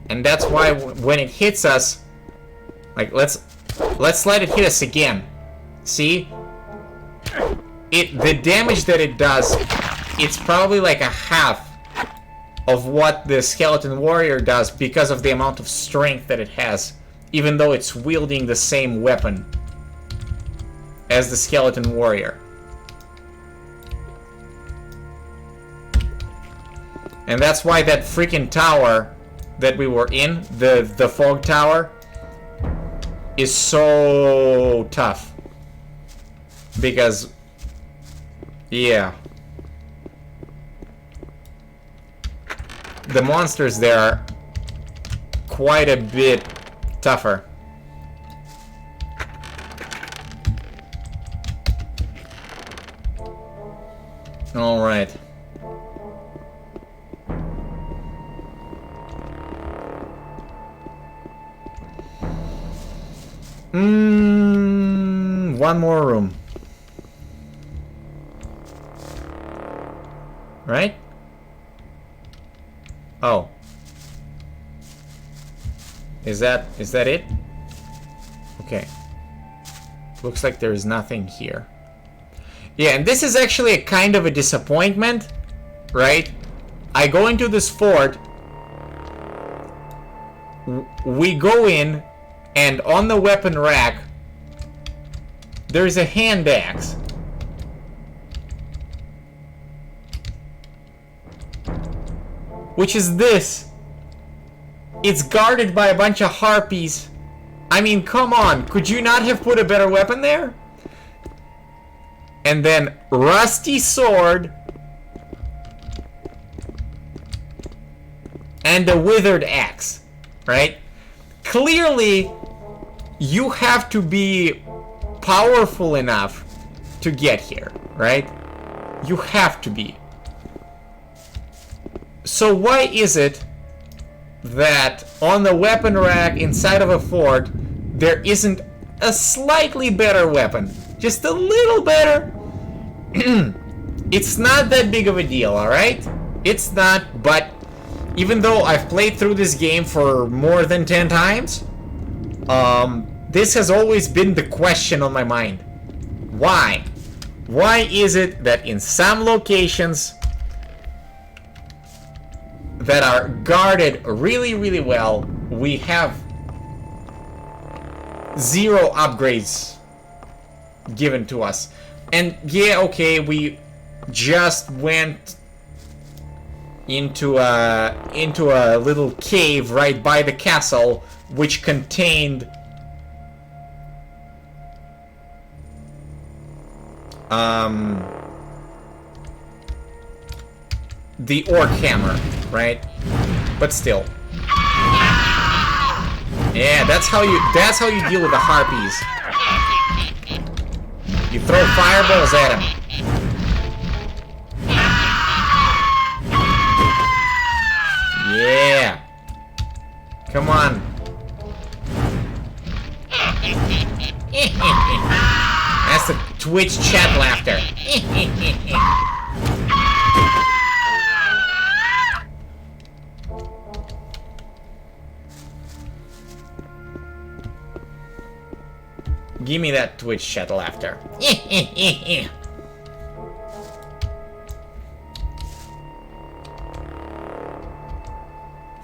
And that's why when it hits us, like, let's let it hit us again. See? The damage that it does, it's probably like a half of what the skeleton warrior does because of the amount of strength that it has, even though it's wielding the same weapon as the skeleton warrior. And that's why that freaking tower that we were in, the fog tower, is so tough. Because, yeah. The monsters there are quite a bit tougher. Alright. One more room. Right? Oh. Is that it? Okay. Looks like there's nothing here. Yeah, and this is actually a kind of a disappointment, right? I go into this fort. We go in, and on the weapon rack, there's a hand axe. Which is this. It's guarded by a bunch of harpies. I mean, come on. Could you not have put a better weapon there? And then rusty sword. And a withered axe. Right? Clearly, you have to be powerful enough to get here. Right? You have to be. So why is it that on the weapon rack inside of a fort there isn't a slightly better weapon? Just a little better? It's not that big of a deal, alright? It's not, but even though I've played through this game for more than 10 times, this has always been the question on my mind. Why? Why is it that in some locations that are guarded really, really well, we have 0 upgrades given to us? And yeah, okay, we just went into a little cave right by the castle, which contained the orc hammer, right? But still. Yeah, that's how you deal with the harpies. You throw fireballs at them. Yeah. Come on. That's the Twitch chat laughter. Give me that Twitch chat laughter.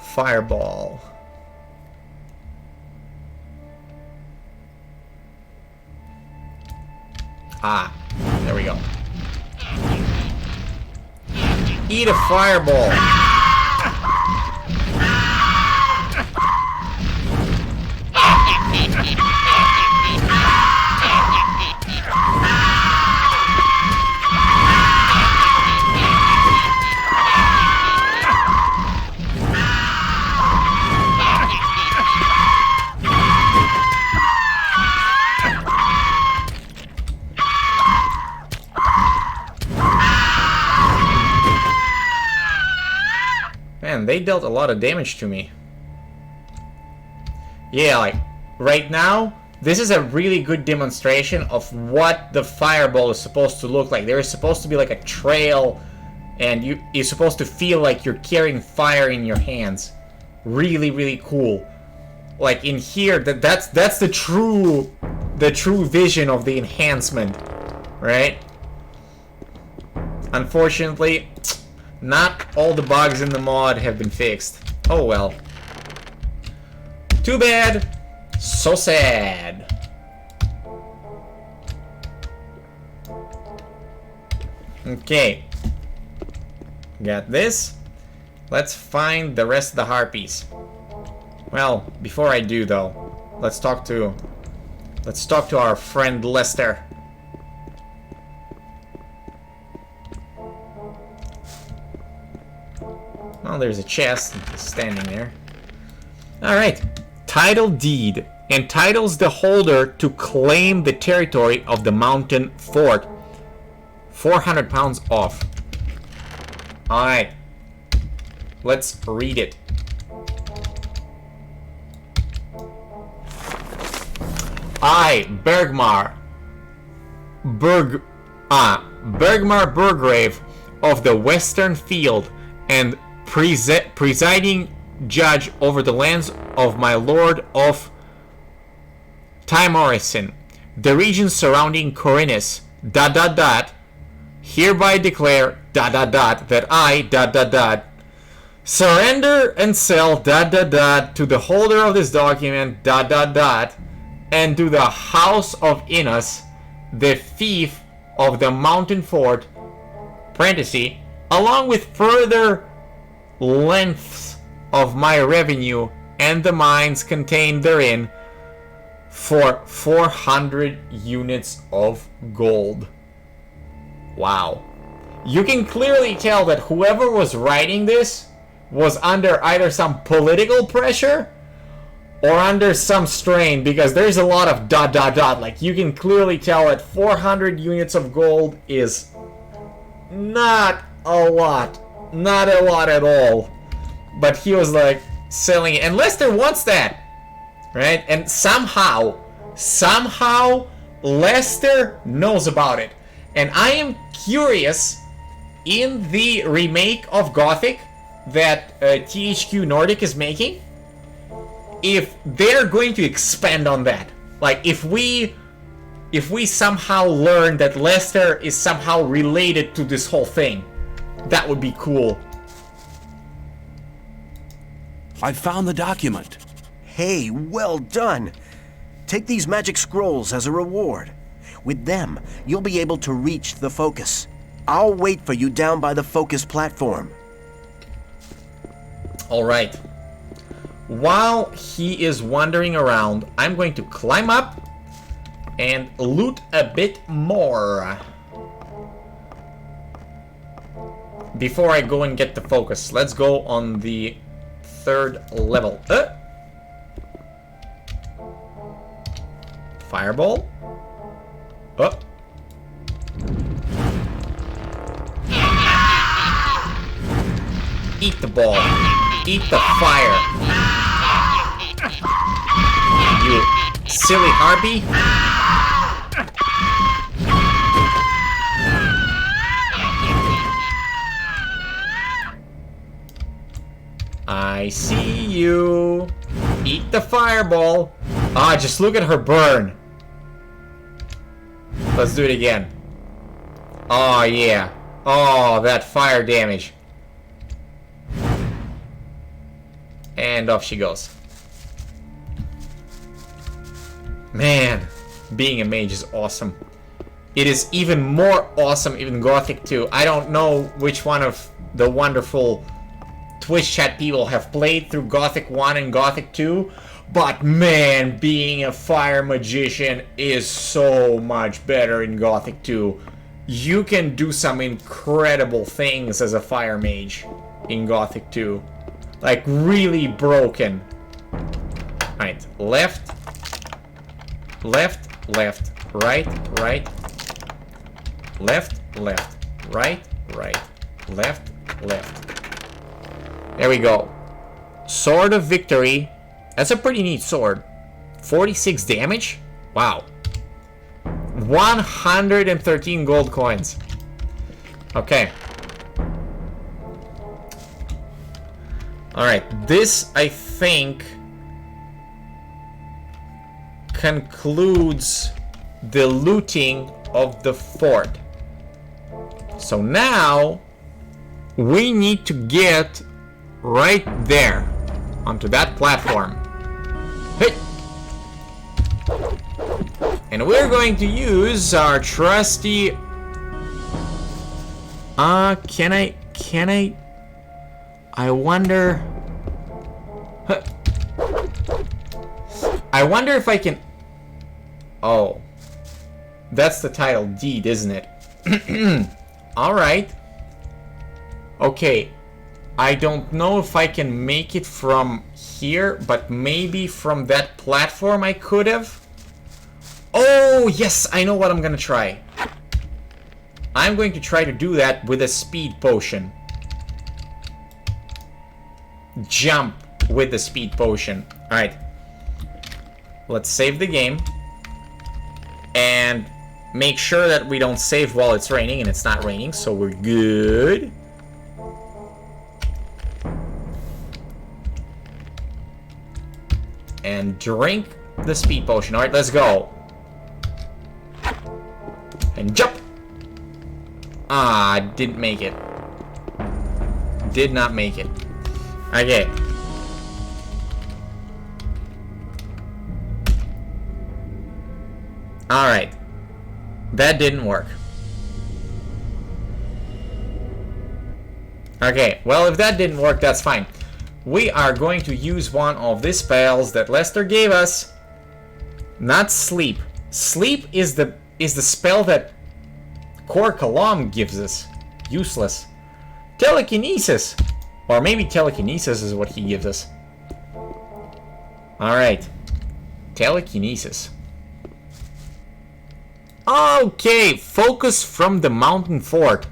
Fireball. Ah, there we go. Eat a fireball. they dealt a lot of damage to me. Yeah, like, right now, this is a really good demonstration of what the fireball is supposed to look like. There is supposed to be like a trail, and you're supposed to feel like you're carrying fire in your hands. Really, really cool. Like in here, that's the true vision of the enhancement, right? Unfortunately, not all the bugs in the mod have been fixed. Oh well. Too bad. So sad. Okay. Got this. Let's find the rest of the harpies. Well, before I do though, let's talk to our friend Lester. Well, there's a chest standing there. Alright. Title deed entitles the holder to claim the territory of the mountain fort. 400 pounds off. Alright. Let's read it. I, Bergmar Burgrave of the Western Field and presiding judge over the lands of my lord of Tymorison, the regions surrounding Corinus, ... hereby declare ... that I ... surrender and sell ... to the holder of this document ... and to the house of Inus, the fief of the mountain fort, parenthesis, along with further lengths of my revenue and the mines contained therein, for 400 units of gold. Wow. You can clearly tell that whoever was writing this was under either some political pressure or under some strain, because there's a lot of ... Like, you can clearly tell that 400 units of gold is not a lot. Not a lot at all. But he was like selling it. And Lester wants that. Right? And somehow Lester knows about it. And I am curious, in the remake of Gothic that THQ Nordic is making, if they're going to expand on that. Like, if we somehow learn that Lester is somehow related to this whole thing, that would be cool. I found the document. Hey, well done. Take these magic scrolls as a reward. With them, you'll be able to reach the focus. I'll wait for you down by the focus platform. Alright. While he is wandering around, I'm going to climb up and loot a bit more before I go and get the focus. Let's go on the 3rd level. Fireball. Eat the ball. Eat the fire. You silly harpy. I see you. Eat the fireball. Ah, just look at her burn. Let's do it again. Oh, yeah. Oh, that fire damage. And off she goes. Man, being a mage is awesome. It is even more awesome in Gothic 2. I don't know which one of the wonderful Twitch chat people have played through Gothic 1 and Gothic 2, but man, being a fire magician is so much better in Gothic 2. You can do some incredible things as a fire mage in Gothic 2. Like, really broken. Alright, left, left, left, right, right, left, left, right, right, left, left. There we go. Sword of Victory. That's a pretty neat sword. 46 damage? Wow. 113 gold coins. Okay. Alright, this, I think, concludes the looting of the fort. So now, we need to get right there, onto that platform. Hey! And we're going to use our trusty... can I... I wonder... Huh. I wonder if I can... Oh. That's the title deed, isn't it? Alright. Okay. I don't know if I can make it from here, but maybe from that platform I could have. Oh, yes, I know what I'm gonna try. I'm going to try to do that with a speed potion. Jump with the speed potion. Alright. Let's save the game. And make sure that we don't save while it's raining, and it's not raining, so we're good. And drink the speed potion. Alright, let's go. And jump! Ah, didn't make it. Did not make it. Okay. Alright. That didn't work. Okay, well, if that didn't work, that's fine. We are going to use one of the spells that Lester gave us. Not sleep. Sleep is the spell that Kor Kalam gives us. Useless. Telekinesis. Or maybe telekinesis is what he gives us. Alright. Telekinesis. Okay, focus from the mountain fort.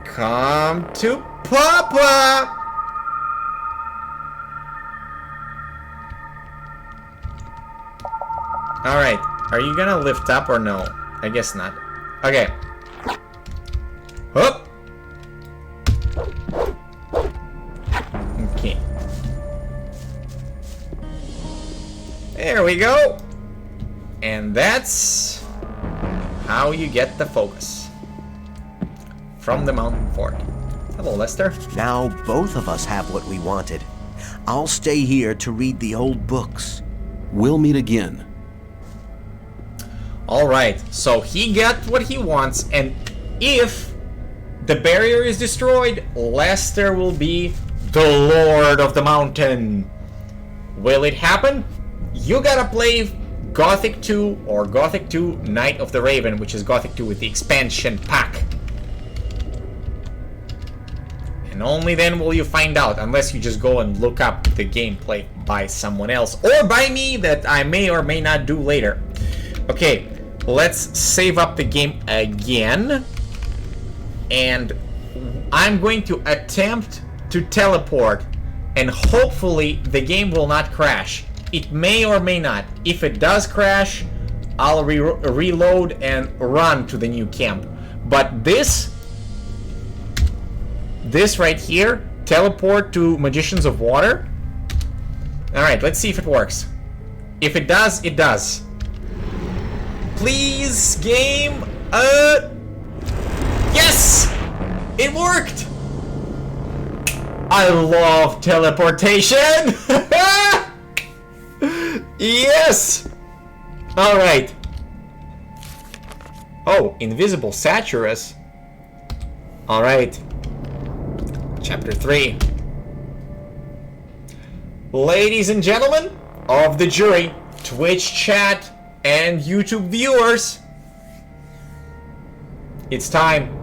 Come to Papa! Alright, are you gonna lift up or no? I guess not. Okay. Hup! Okay. There we go! And that's how you get the focus. From the mountain fort. Hello, Lester. Now both of us have what we wanted. I'll stay here to read the old books. We'll meet again. Alright, so he got what he wants, and if the barrier is destroyed, Lester will be the Lord of the Mountain. Will it happen? You gotta play Gothic 2 or Gothic 2 Night of the Raven, which is Gothic 2 with the expansion pack. And only then will you find out, unless you just go and look up the gameplay by someone else, or by me, that I may or may not do later. Okay, let's save up the game again. And I'm going to attempt to teleport, and hopefully the game will not crash. It may or may not. If it does crash, I'll reload and run to the new camp. But this right here, teleport to Magicians of Water. Alright, let's see if it works. If it does, it does. Please, game. Yes! It worked! I love teleportation! Yes! Alright. Oh, Invisible Saturus. Alright. Chapter 3. Ladies and gentlemen of the jury, Twitch chat, and YouTube viewers, it's time.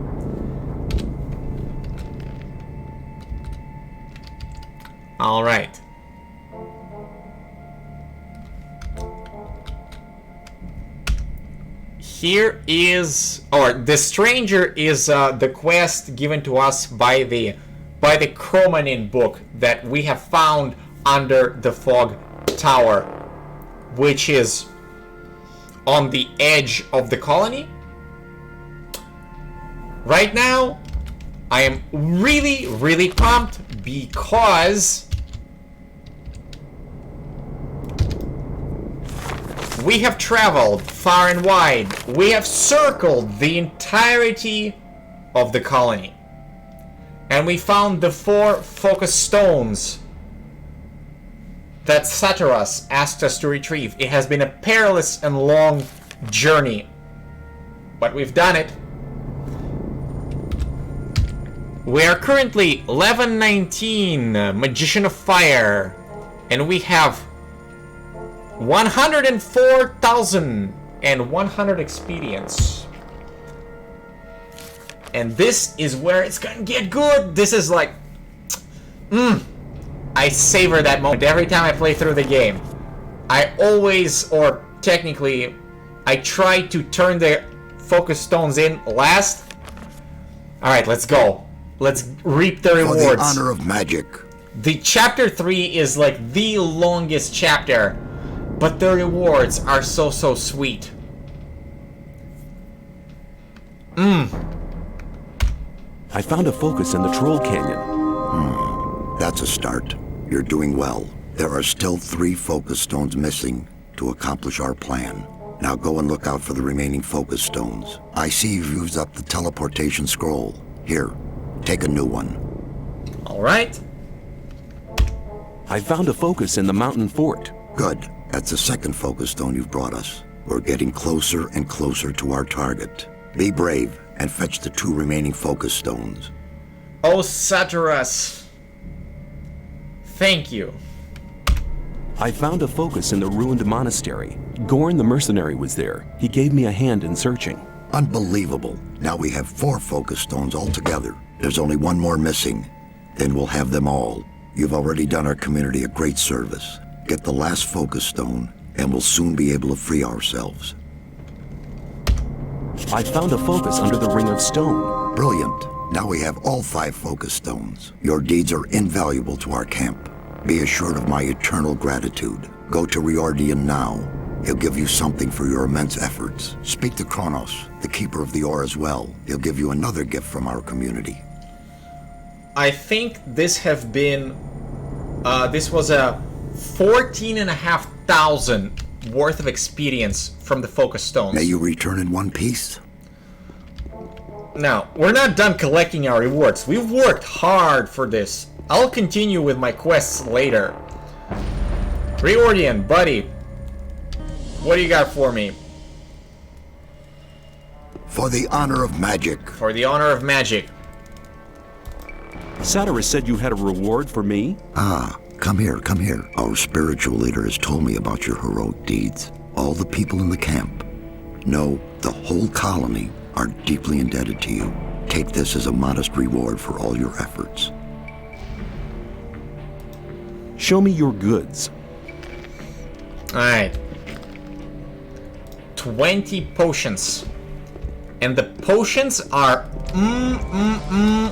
Alright. here is, or the stranger is the quest given to us by the Chromanin book that we have found under the fog tower, which is on the edge of the colony. Right now, I am really, really pumped because we have traveled far and wide. We have circled the entirety of the colony. And we found the 4 focus stones that Saturas asked us to retrieve. It has been a perilous and long journey, but we've done it. We are currently level 19 Magician of Fire, and we have 104,100 experience. And this is where it's gonna get good. This is like, I savor that moment every time I play through the game. I always, or technically, I try to turn the focus stones in last. Alright, let's go. Let's reap the rewards. For the honor of magic. The chapter 3 is like the longest chapter, but the rewards are so sweet. I found a focus in the Troll Canyon. That's a start. You're doing well. There are still 3 focus stones missing to accomplish our plan. Now go and look out for the remaining focus stones. I see you've used up the teleportation scroll. Here, take a new one. Alright. I found a focus in the mountain fort. Good. That's the 2nd focus stone you've brought us. We're getting closer and closer to our target. Be brave and fetch the 2 remaining focus stones. Oh, Saturas. Thank you. I found a focus in the ruined monastery. Gorn the mercenary was there. He gave me a hand in searching. Unbelievable. Now we have 4 focus stones altogether. There's only 1 more missing. Then we'll have them all. You've already done our community a great service. Get the last focus stone, and we'll soon be able to free ourselves. I found a focus under the Ring of Stone. Brilliant. Now we have all 5 focus stones. Your deeds are invaluable to our camp. Be assured of my eternal gratitude. Go to Riordian now. He'll give you something for your immense efforts. Speak to Kronos, the keeper of the ore as well. He'll give you another gift from our community. I think this have been, this was a 14,500 worth of experience from the focus stones. May you return in one piece? Now, we're not done collecting our rewards. We've worked hard for this. I'll continue with my quests later. Riordian, buddy, what do you got for me? For the honor of magic. For the honor of magic. Saturas said you had a reward for me? Ah, come here, come here. Our spiritual leader has told me about your heroic deeds. All the people in the camp, no, the whole colony, are deeply indebted to you. Take this as a modest reward for all your efforts. Show me your goods. Alright. 20 potions. And the potions are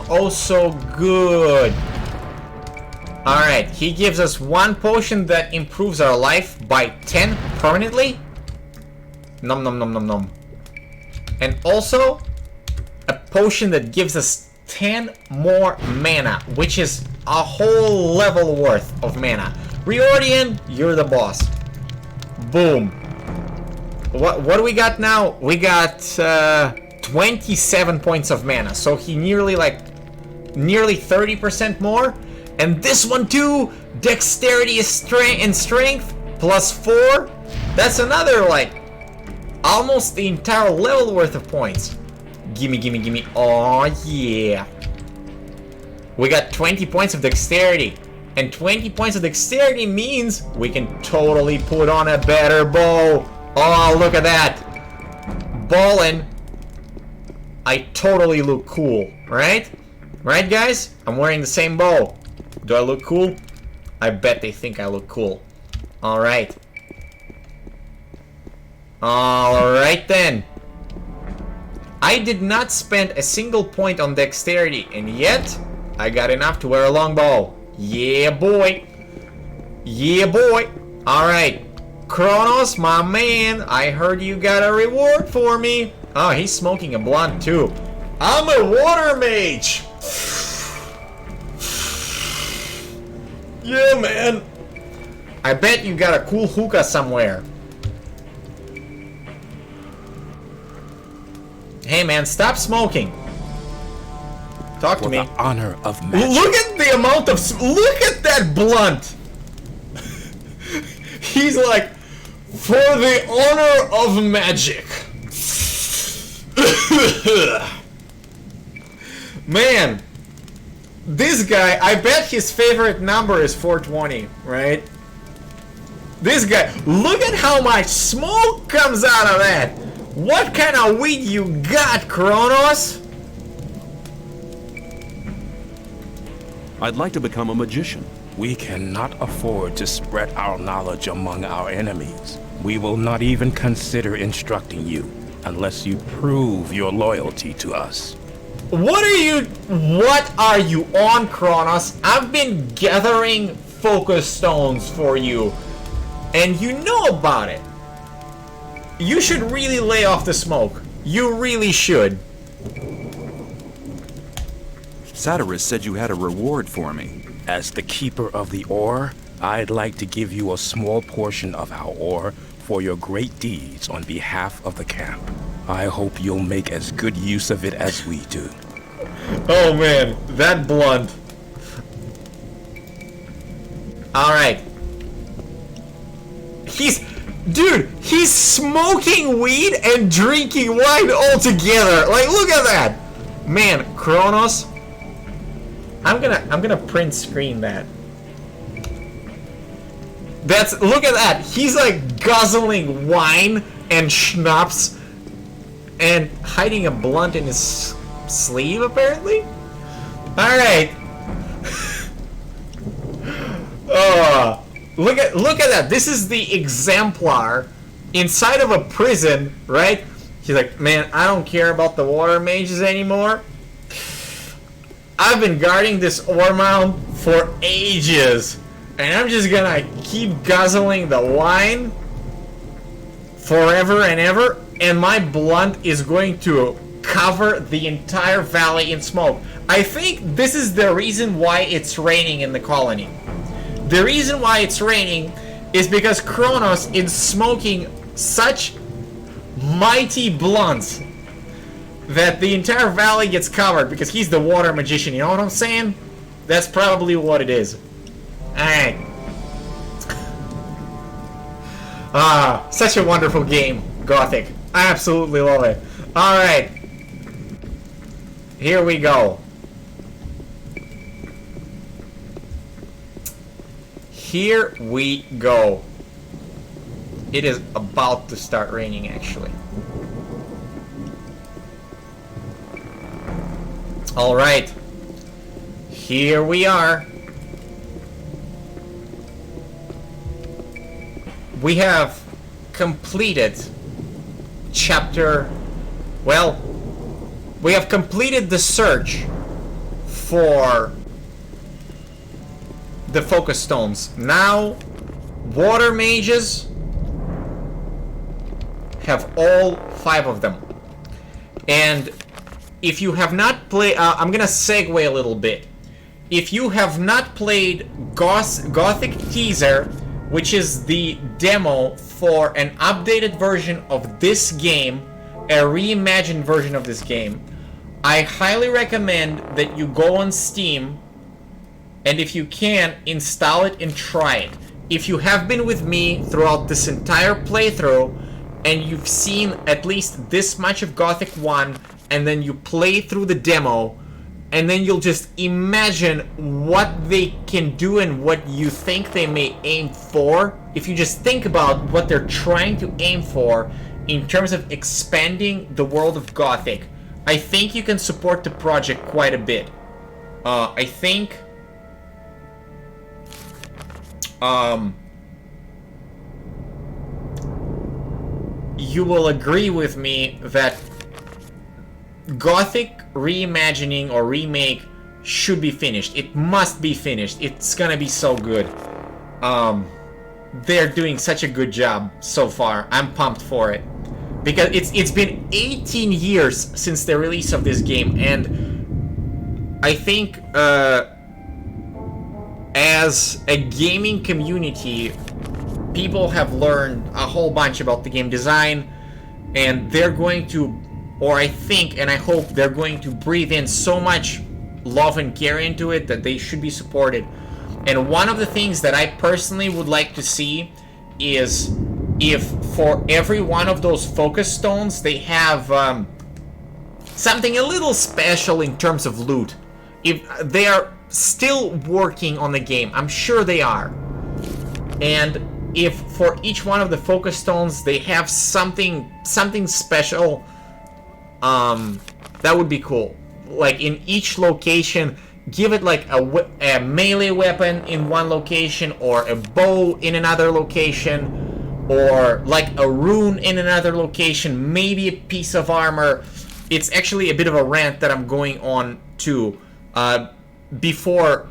oh so good. Alright, he gives us 1 potion that improves our life by 10 permanently. Nom nom nom nom nom. And also a potion that gives us 10 more mana, which is a whole level worth of mana. Riordian, you're the boss. Boom. What do we got now? We got 27 points of mana. So he nearly 30% more. And this one too, dexterity is strength plus 4. That's another almost the entire level worth of points. Gimme, gimme, gimme. Oh yeah. We got 20 points of dexterity. And 20 points of dexterity means we can totally put on a better bow. Oh, look at that. Ballin'. I totally look cool, right? Right, guys? I'm wearing the same bow. Do I look cool? I bet they think I look cool. Alright. Alright then. I did not spend a single point on dexterity, and yet I got enough to wear a longbow. Yeah, boy. Yeah, boy. Alright. Kronos, my man, I heard you got a reward for me. Oh, he's smoking a blunt, too. I'm a water mage. Yeah, man. I bet you got a cool hookah somewhere. Hey man, stop smoking. Talk to me. For the honor of magic. Look at the amount of... Look at that blunt. He's like, for the honor of magic. Man, this guy, I bet his favorite number is 420, right? This guy, look at how much smoke comes out of that. What kind of weed you got, Kronos? I'd like to become a magician. We cannot afford to spread our knowledge among our enemies. We will not even consider instructing you unless you prove your loyalty to us. What are you on, Kronos? I've been gathering focus stones for you, and you know about it. You should really lay off the smoke. You really should. Satyrus said you had a reward for me. As the keeper of the ore, I'd like to give you a small portion of our ore for your great deeds on behalf of the camp. I hope you'll make as good use of it as we do. Oh man, that blunt. Alright. He's smoking weed and drinking wine all together. Like, look at that. Man, Kronos. I'm gonna print screen that. Look at that. He's like guzzling wine and schnapps and hiding a blunt in his sleeve, apparently. Alright. Oh, look at that. This is the exemplar inside of a prison, right? He's like, man, I don't care about the water mages anymore. I've been guarding this ore mound for ages, and I'm just gonna keep guzzling the wine forever and ever, and my blunt is going to cover the entire valley in smoke. I think this is the reason why it's raining in the colony. The reason why it's raining is because Kronos is smoking such mighty blunts that the entire valley gets covered because he's the water magician, you know what I'm saying? That's probably what it is. Alright. Ah, such a wonderful game, Gothic. I absolutely love it. Alright. Here we go. Here we go. It is about to start raining, actually. Alright. Here we are. We have completed chapter... Well, we have completed the search for the focus stones. Now, water mages have all 5 of them. And if you have not played... I'm gonna segue a little bit. If you have not played Gothic Teaser, which is the demo for an updated version of this game, a reimagined version of this game, I highly recommend that you go on Steam, and if you can, install it and try it. If you have been with me throughout this entire playthrough, and you've seen at least this much of Gothic 1, and then you play through the demo, and then you'll just imagine what they can do and what you think they may aim for. If you just think about what they're trying to aim for in terms of expanding the world of Gothic, I think you can support the project quite a bit. I think you will agree with me that Gothic reimagining or remake should be finished. It must be finished. It's gonna be so good. They're doing such a good job so far. I'm pumped for it. Because it's been 18 years since the release of this game, and I think as a gaming community, people have learned a whole bunch about the game design, and they're going to, or I think and I hope they're going to breathe in so much love and care into it that they should be supported. And one of the things that I personally would like to see is if for every one of those focus stones they have something a little special in terms of loot. If they are still working on the game, I'm sure they are. And if for each one of the focus stones they have something special, that would be cool. Like in each location, give it like a melee weapon in one location, or a bow in another location, or like a rune in another location, maybe a piece of armor. It's actually a bit of a rant that I'm going on to before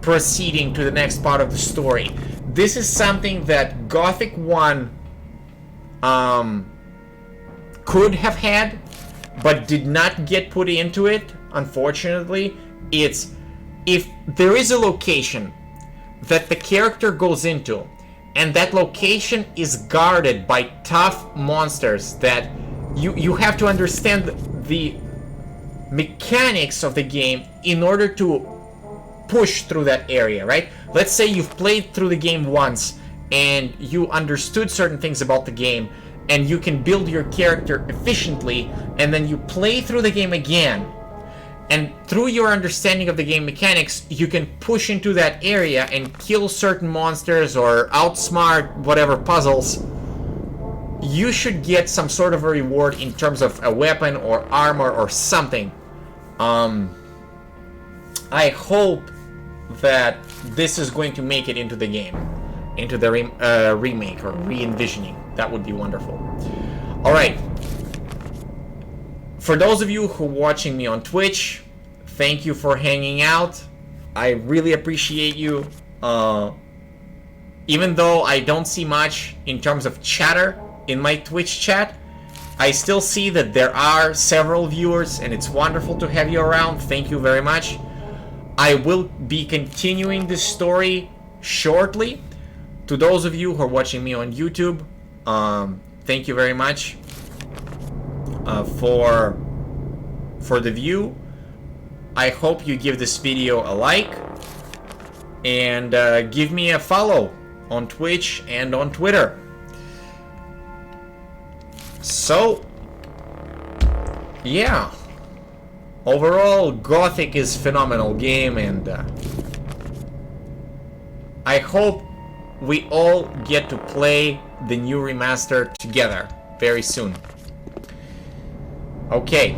proceeding to the next part of the story. This is something that Gothic 1 could have had, but did not get put into it, unfortunately. It's if there is a location that the character goes into, and that location is guarded by tough monsters that you have to understand the mechanics of the game in order to push through that area, right? Let's say you've played through the game once and you understood certain things about the game, and you can build your character efficiently, and then you play through the game again, and through your understanding of the game mechanics, you can push into that area and kill certain monsters or outsmart whatever puzzles. You should get some sort of a reward in terms of a weapon or armor or something. I hope that this is going to make it into the game, into the remake or re-envisioning. That would be wonderful. Alright. For those of you who are watching me on Twitch, thank you for hanging out. I really appreciate you. Even though I don't see much in terms of chatter in my Twitch chat, I still see that there are several viewers, and it's wonderful to have you around. Thank you very much. I will be continuing this story shortly. To those of you who are watching me on YouTube, thank you very much for the view. I hope you give this video a like, and give me a follow on Twitch and on Twitter. So, yeah. Overall, Gothic is a phenomenal game, and I hope we all get to play the new remaster together very soon. Okay.